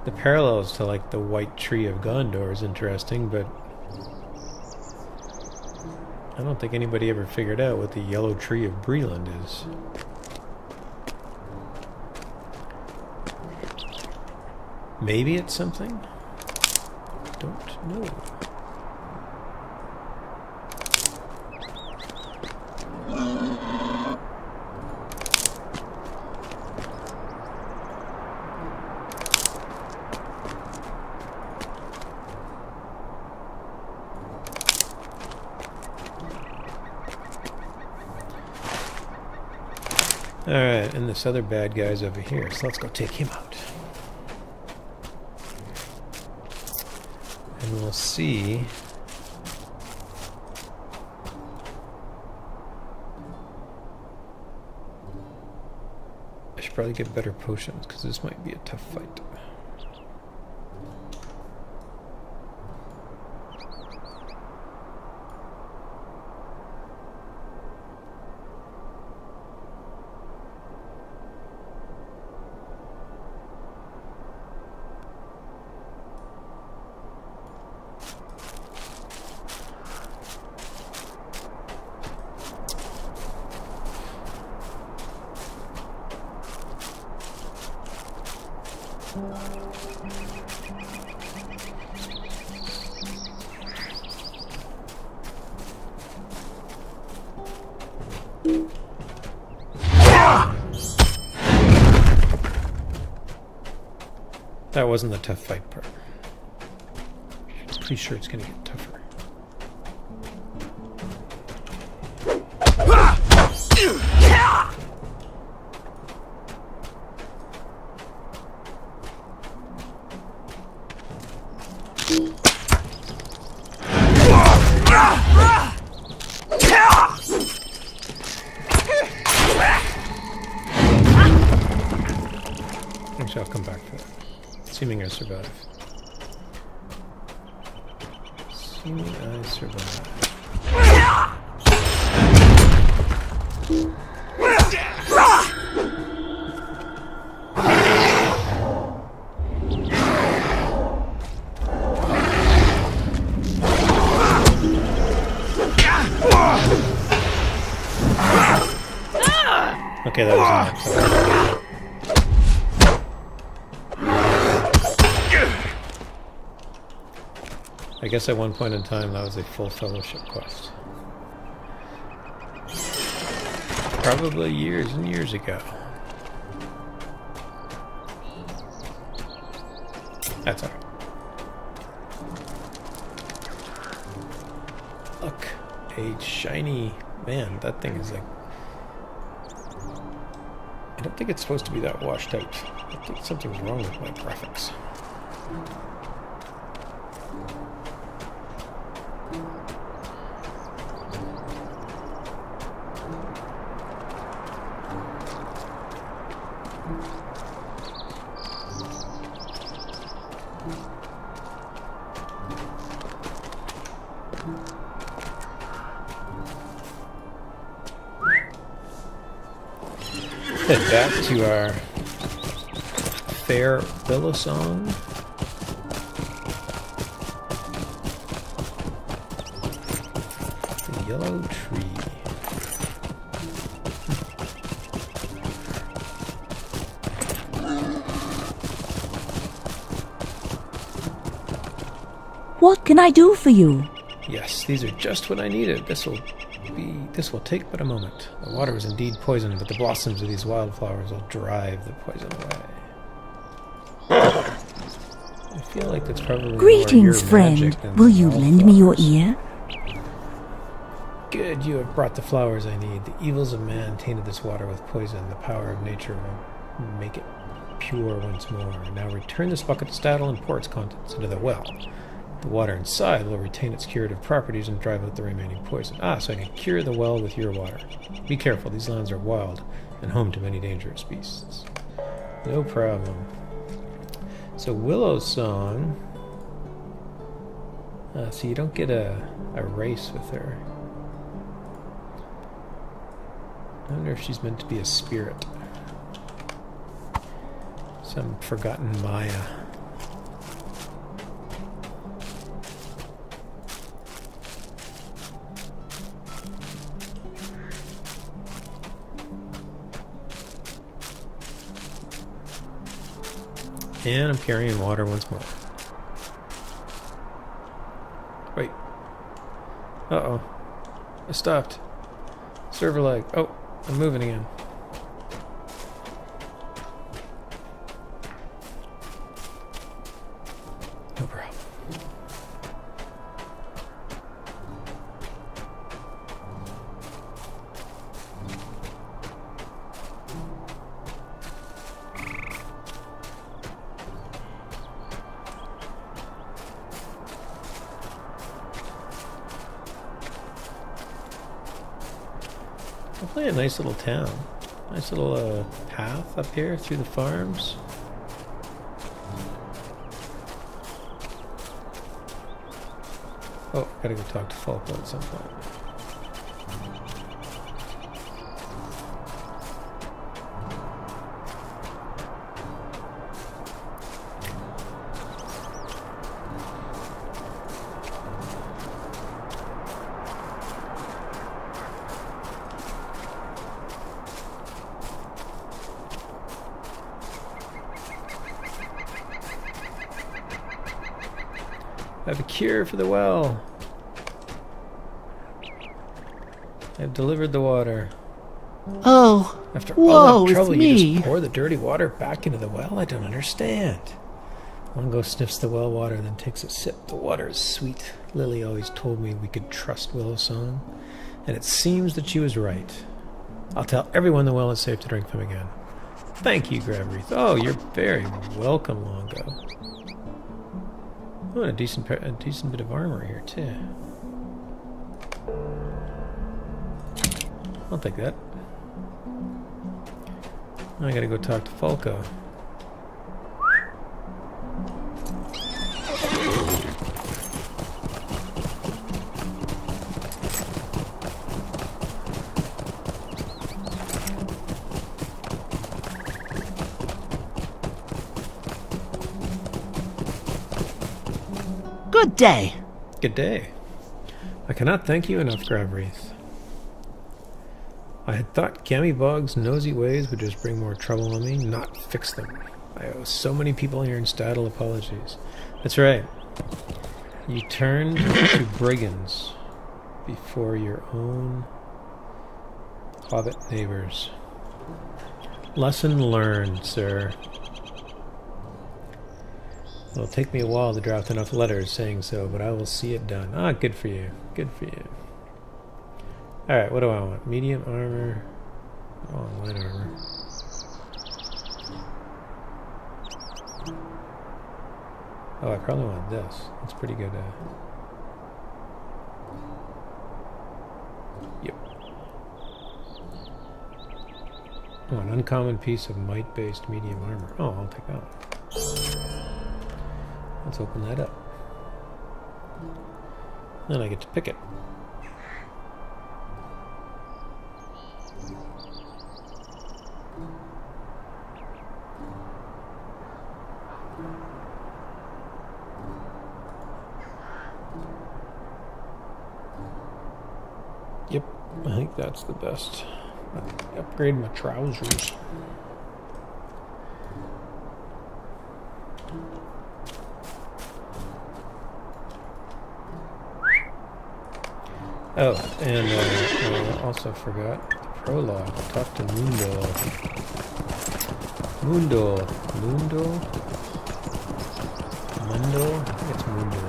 The parallels to like the white tree of Gondor is interesting, but I don't think anybody ever figured out what the yellow tree of Breeland is. Maybe it's something? Don't know. Alright, and this other bad guy's over here, so let's go take him out. And we'll see. I should probably get better potions, because this might be a tough fight. That wasn't the tough fight part. I'm pretty sure it's gonna get tougher. Actually, I'll come back for that. Assuming I survive. Assuming I survive. Okay, that was enough. I guess at one point in time that was a full fellowship quest. Probably years and years ago. That's alright. Look, a shiny... Man, that thing is like... I don't think it's supposed to be that washed out. I think something's wrong with my graphics. Head back to our fair willow song. The yellow tree. What can I do for you? Yes, these are just what I needed. This will take but a moment. The water is indeed poisoned, but the blossoms of these wildflowers will drive the poison away. I feel like that's probably Greetings, more your friend. magic than Will the you lend me your wildflowers. ear? Good, you have brought the flowers I need. The evils of man tainted this water with poison. The power of nature will make it pure once more. Now return this bucket to Staddle and pour its contents into the well. The water inside will retain its curative properties and drive out the remaining poison. Ah, so I can cure the well with your water. Be careful, these lands are wild and home to many dangerous beasts. No problem. So Willow Song. So you don't get a race with her. I wonder if she's meant to be a spirit. Some forgotten Maya. And I'm carrying water once more. Wait. Uh-oh. I stopped. Server lag. Oh, I'm moving again. No problem. Definitely a nice little town. Nice little path up here through the farms. Oh, gotta go talk to Falco at some point. I have a cure for the well. I've delivered the water. Oh, After whoa, all that trouble, it's you me. just pour the dirty water back into the well? I don't understand. Longo sniffs the well water, then takes a sip. The water is sweet. Lily always told me we could trust Willow Song, and it seems that she was right. I'll tell everyone the well is safe to drink from again. Thank you, Gravrith. Oh, you're very welcome, Longo. Oh, and a decent bit of armor here, too. I'll take that. I gotta go talk to Falco. Good day. Good day. I cannot thank you enough, Gravrith. I had thought Gammybog's nosy ways would just bring more trouble on me, not fix them. I owe so many people here in Staddle apologies. That's right. You turned to brigands before your own hobbit neighbors. Lesson learned, sir. It'll take me a while to draft enough letters saying so, but I will see it done. Ah, good for you. Good for you. Alright, what do I want? Medium armor. Oh, light armor. Oh, I probably want this. That's pretty good. Yep. Oh, an uncommon piece of might-based medium armor. Oh, I'll take that one. Let's open that up. Then I get to pick it. Yep, I think that's the best. Upgrade my trousers. Oh, and I also forgot the prologue. Talk to Mundo. Mundo. It's Mundo.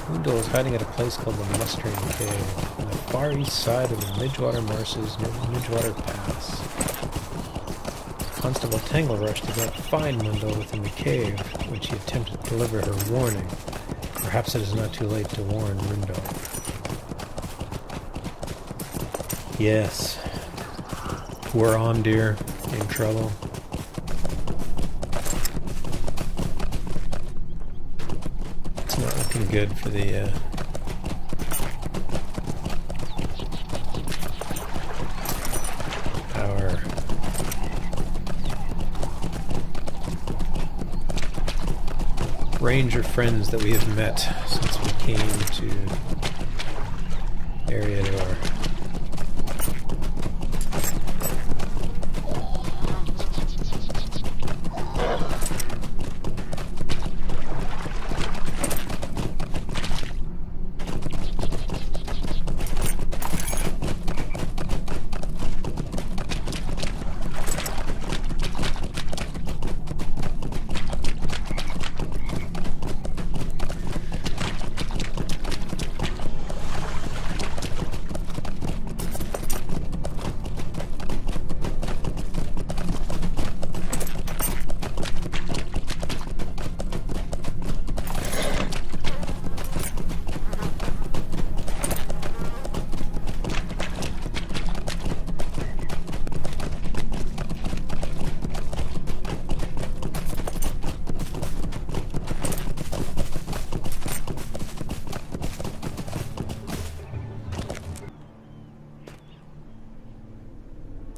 Mundo is hiding at a place called the Mustering Cave on the far east side of the Midgewater Marshes near the Midgewater Pass. Constable Tanglerush did not find Mundo within the cave when she attempted to deliver her warning. Perhaps it is not too late to warn Mundo. Yes. Poor Omdir in trouble. It's not looking good for the our ranger friends that we have met since we came to Eriador.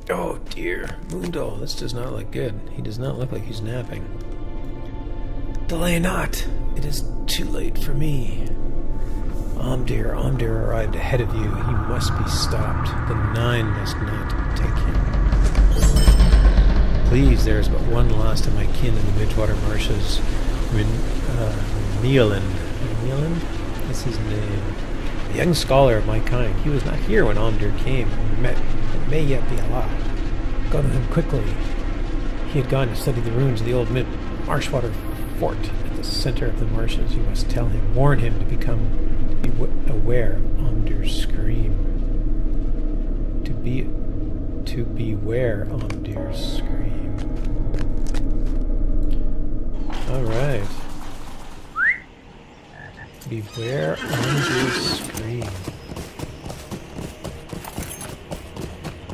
Oh dear, Mundo, this does not look good. He does not look like he's napping. Delay not. It is too late for me. Omdir arrived ahead of you. He must be stopped. The Nine must not take him. Please, there is but one last of my kin in the Midgewater Marshes. Breeland. Breeland? That's his name. A young scholar of my kind. He was not here when Omdir came. We met, but may yet be alive. Go to him quickly. He had gone to study the ruins of the old Marshwater fort at the center of the marshes. You must tell him, warn him to be aware of Omdir's scream. To beware Omdir's scream. Alright. Beware Omdir's scream.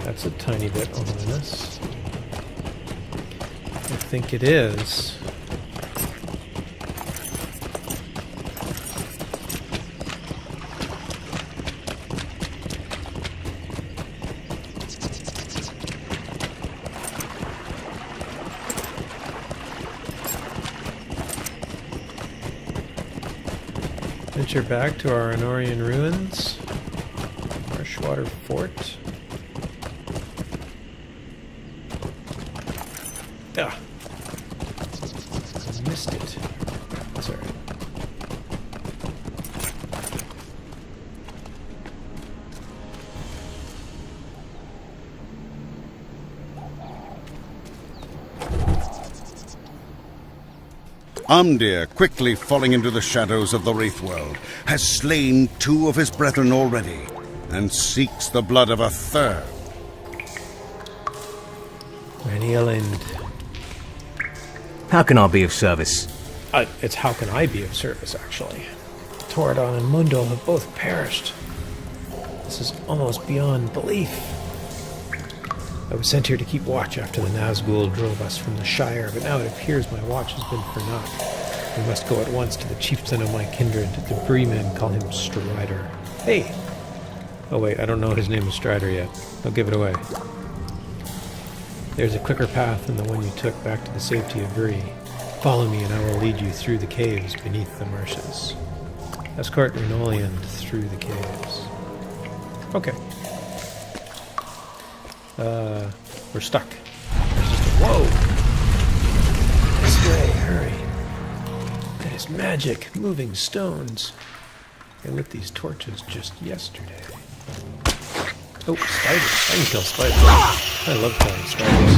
That's a tiny bit ominous. I think it is. Venture back to our Honorian ruins. Marshwater Fort. Ah. I missed it. Sorry. Omdir, quickly falling into the shadows of the Wraith world, has slain 2 of his brethren already, and seeks the blood of a third. Breeland. How can I be of service? It's how can I be of service, actually. Toradon and Mundo have both perished. This is almost beyond belief. I was sent here to keep watch after the Nazgul drove us from the Shire, but now it appears my watch has been for naught. We must go at once to the chieftain of my kindred. The Breeman call him Strider. Hey! Oh wait, I don't know his name is Strider yet. I'll give it away. There's a quicker path than the one you took back to the safety of Bree. Follow me and I will lead you through the caves beneath the marshes. Escort Renolian through the caves. Okay. We're stuck. There's just a... Whoa! This way, hurry. That is magic. Moving stones. I lit these torches just yesterday. Oh, spiders. I can kill spiders. I love killing spiders.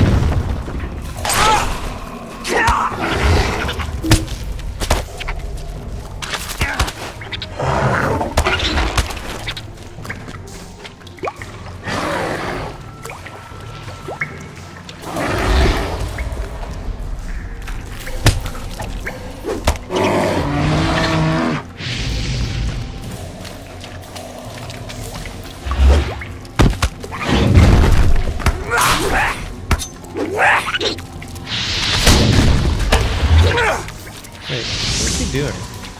Wait, what's he doing?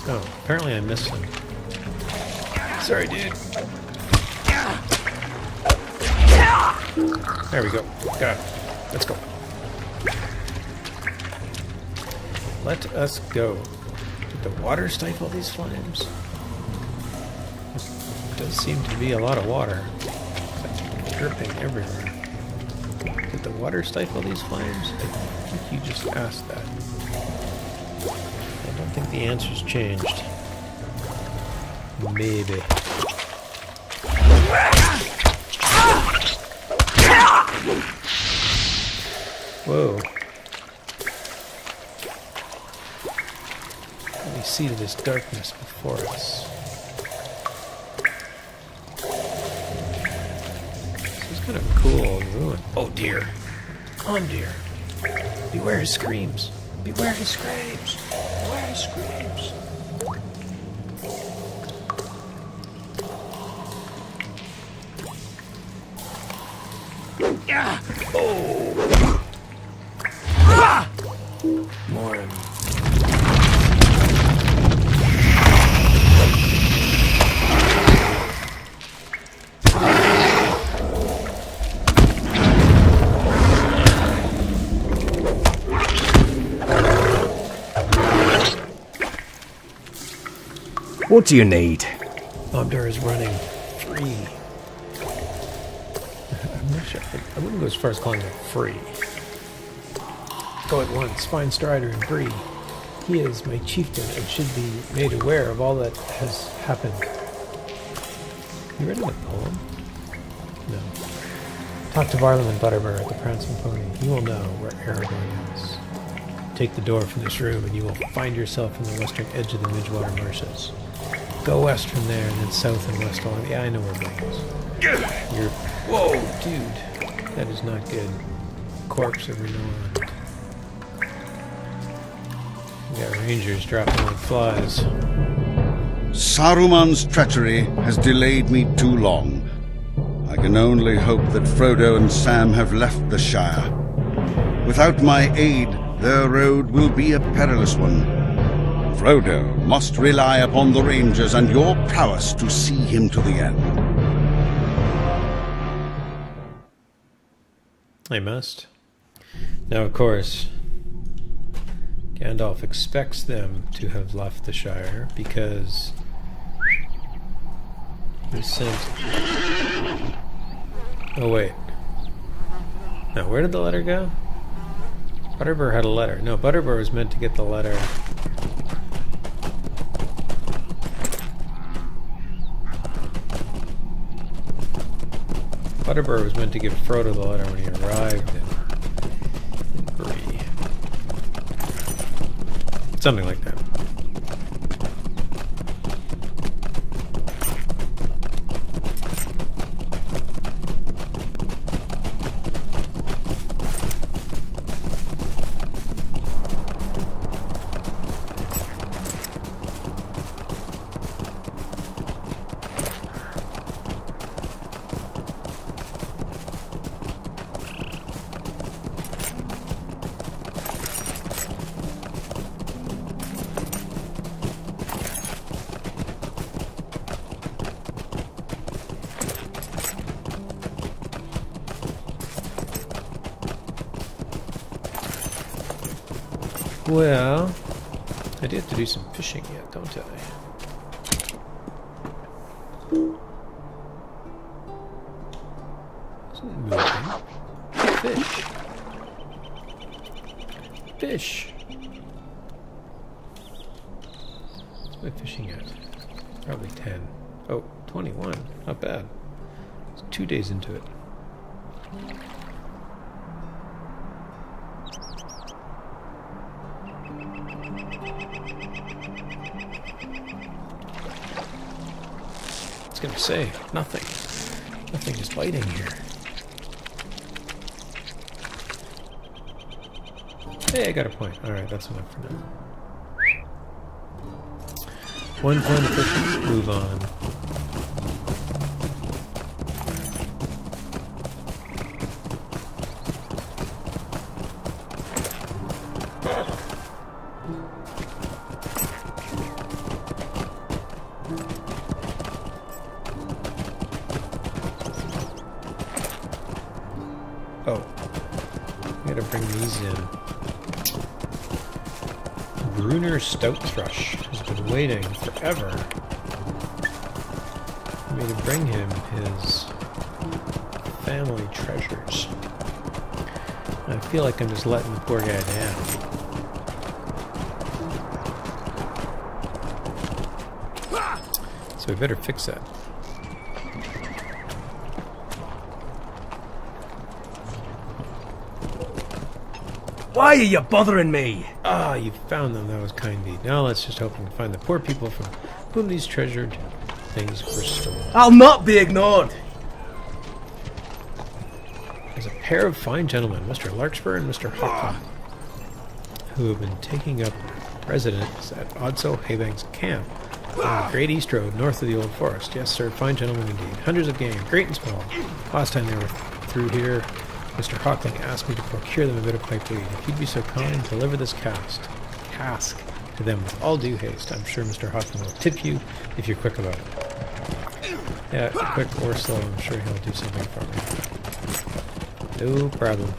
Oh, apparently I missed him. Sorry, dude. There we go. Got it. Let's go. Let us go. Did the water stifle these flames? There does seem to be a lot of water. It's like dripping everywhere. Did the water stifle these flames? I think you just asked that. I don't think the answer's changed. Maybe. Whoa. We see this darkness before us. This is kind of a cool ruin. Oh dear. Come on, dear. Beware his screams. Beware his screams. Beware his screams. Oh! More of him. What do you need? Obdur is running free. I'm not sure. I wouldn't go as far as calling it free. Go at once. Find Strider and Bree. He is my chieftain and should be made aware of all that has happened. You read the poem? No. Talk to Varlam and Butterbur at the Prancing Pony. You will know where Aragorn is. Take the door from this room and you will find yourself in the western edge of the Midgewater Marshes. Go west from there and then south and west along. Yeah, I know where it goes. You're... Whoa, dude. That is not good. Corpse of Renoir. We got rangers dropping like flies. Saruman's treachery has delayed me too long. I can only hope that Frodo and Sam have left the Shire. Without my aid, their road will be a perilous one. Frodo must rely upon the Rangers and your prowess to see him to the end. I must. Now, of course, Gandalf expects them to have left the Shire because he sent... Oh, wait. Now, where did the letter go? Butterbur had a letter. No, Butterbur was meant to get the letter... Butterbur was meant to give Frodo the letter when he arrived in Bree. Something like that. Well, I do have to do some fishing yet, don't I? isn't moving. Fish. Fish. What's my fishing at? Probably 10. Oh, 21. Not bad. It's 2 days into it. I was gonna say, nothing. Nothing is biting here. Hey, I got a point. Alright, that's enough for now. One point of fishing, move on. Oh, I gotta bring these in. Bruner Stout Thrush has been waiting forever for me to bring him his family treasures. I feel like I'm just letting the poor guy down. So we better fix that. Why are you bothering me? Ah, you found them. That was kind indeed. Now let's just hope we can find the poor people from whom these treasured things were stolen. I'll not be ignored. There's a pair of fine gentlemen, Mr. Larkspur and Mr. Hawkeye, who have been taking up residence at Odso Haybank's camp on the Great East Road, north of the Old Forest. Yes, sir, fine gentlemen indeed. Hundreds of game, great and small. Last time they were through here, Mr. Hawkling asked me to procure them a bit of pipeweed. If you'd be so kind, deliver this cask to them with all due haste. I'm sure Mr. Hawkling will tip you if you're quick about it. Yeah, quick or slow, I'm sure he'll do something for me. No problem.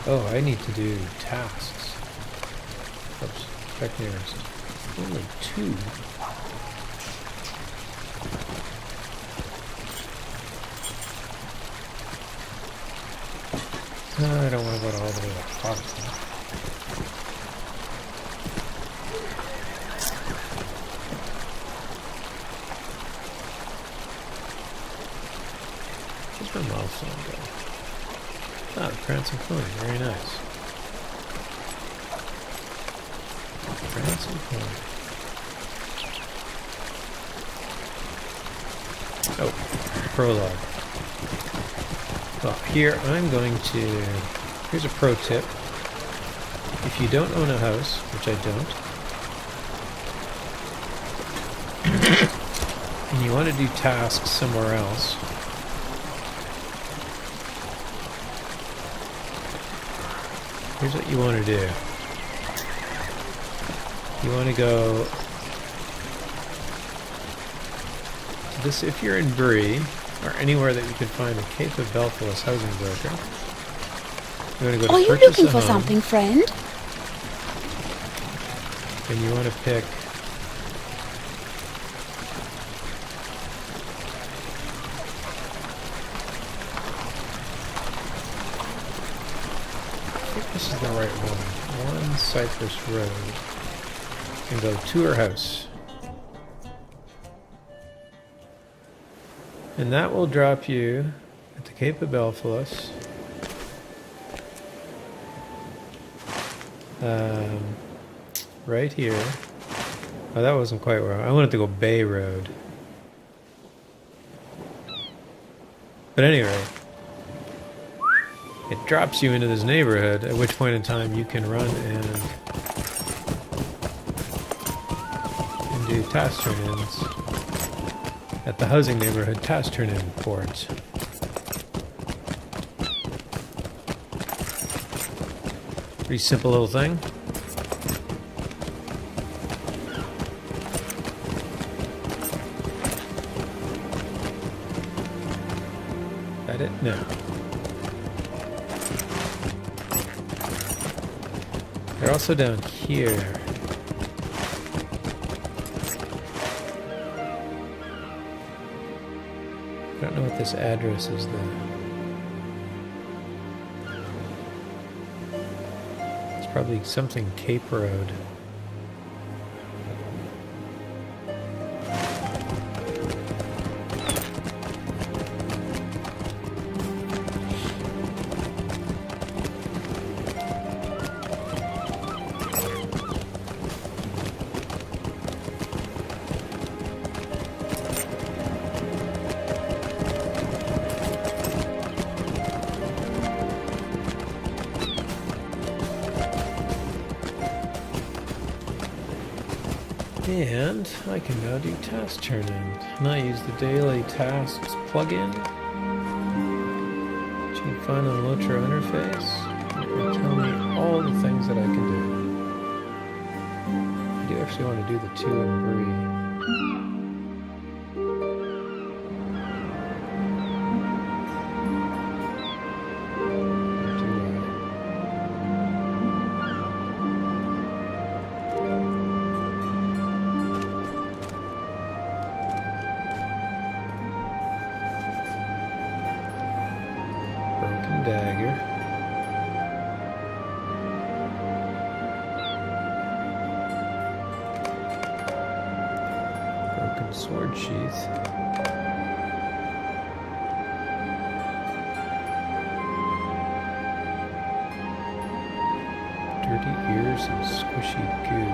Oh, I need to do tasks. Oops, check mirrors. Only 2. I don't want to go all the way to Hawkins. Where's my milestone go? Ah, the Prancing Pony, very nice. Prancing Pony. Oh, prologue. Well, here I'm going to... Here's a pro tip. If you don't own a house, which I don't, and you want to do tasks somewhere else, here's what you want to do. You want to go to this, if you're in Bree, or anywhere that you can find a Cape of Belfast housing broker. You want to go to Are you purchase looking a for home, something, friend? and you want to pick I think this is the right one. 1 Cypress Road. And go to her house. And that will drop you at the Cape of Belfast. Right here. Oh, that wasn't quite where I wanted to go Bay Road. But anyway, it drops you into this neighborhood, at which point in time you can run and do task turn-ins at the housing neighborhood task turn-in boards. Pretty simple little thing. That it? No. They're also down here. I don't know what this address is though. It's probably something Cape Road. And I can now do task turn-in. And I use the daily tasks plugin. Which you can find on the Lotro interface. It will tell me all the things that I can do. I do actually want to do the 2 and Bree. Dagger. Broken sword sheath. Dirty ears and squishy goo.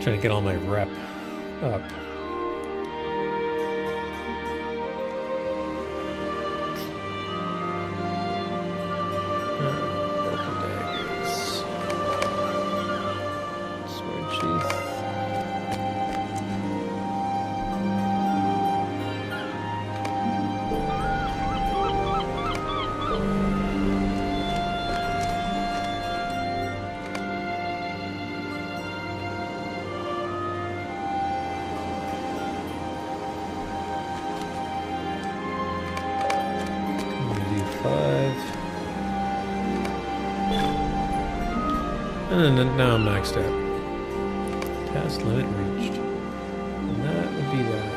Trying to get all my rep up. Broken daggers. Sword sheath. And then now I'm maxed out. Task limit reached. And that would be that.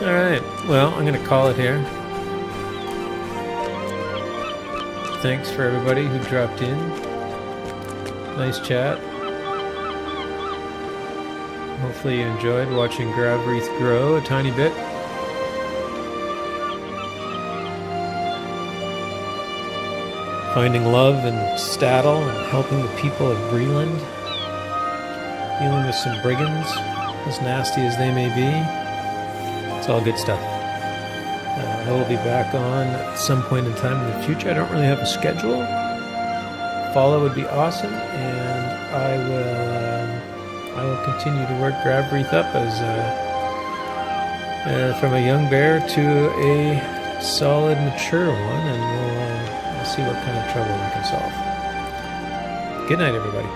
Alright, well, I'm going to call it here. Thanks for everybody who dropped in. Nice chat. Hopefully you enjoyed watching Gravrith grow a tiny bit. Finding love in Staddle and helping the people of Breeland. Dealing with some brigands, as nasty as they may be. It's all good stuff. I will be back on at some point in time in the future. I don't really have a schedule. Follow would be awesome, and I will continue to work Gravrith up as from a young bear to a solid, mature one, and we'll see what kind of trouble we can solve. Good night, everybody.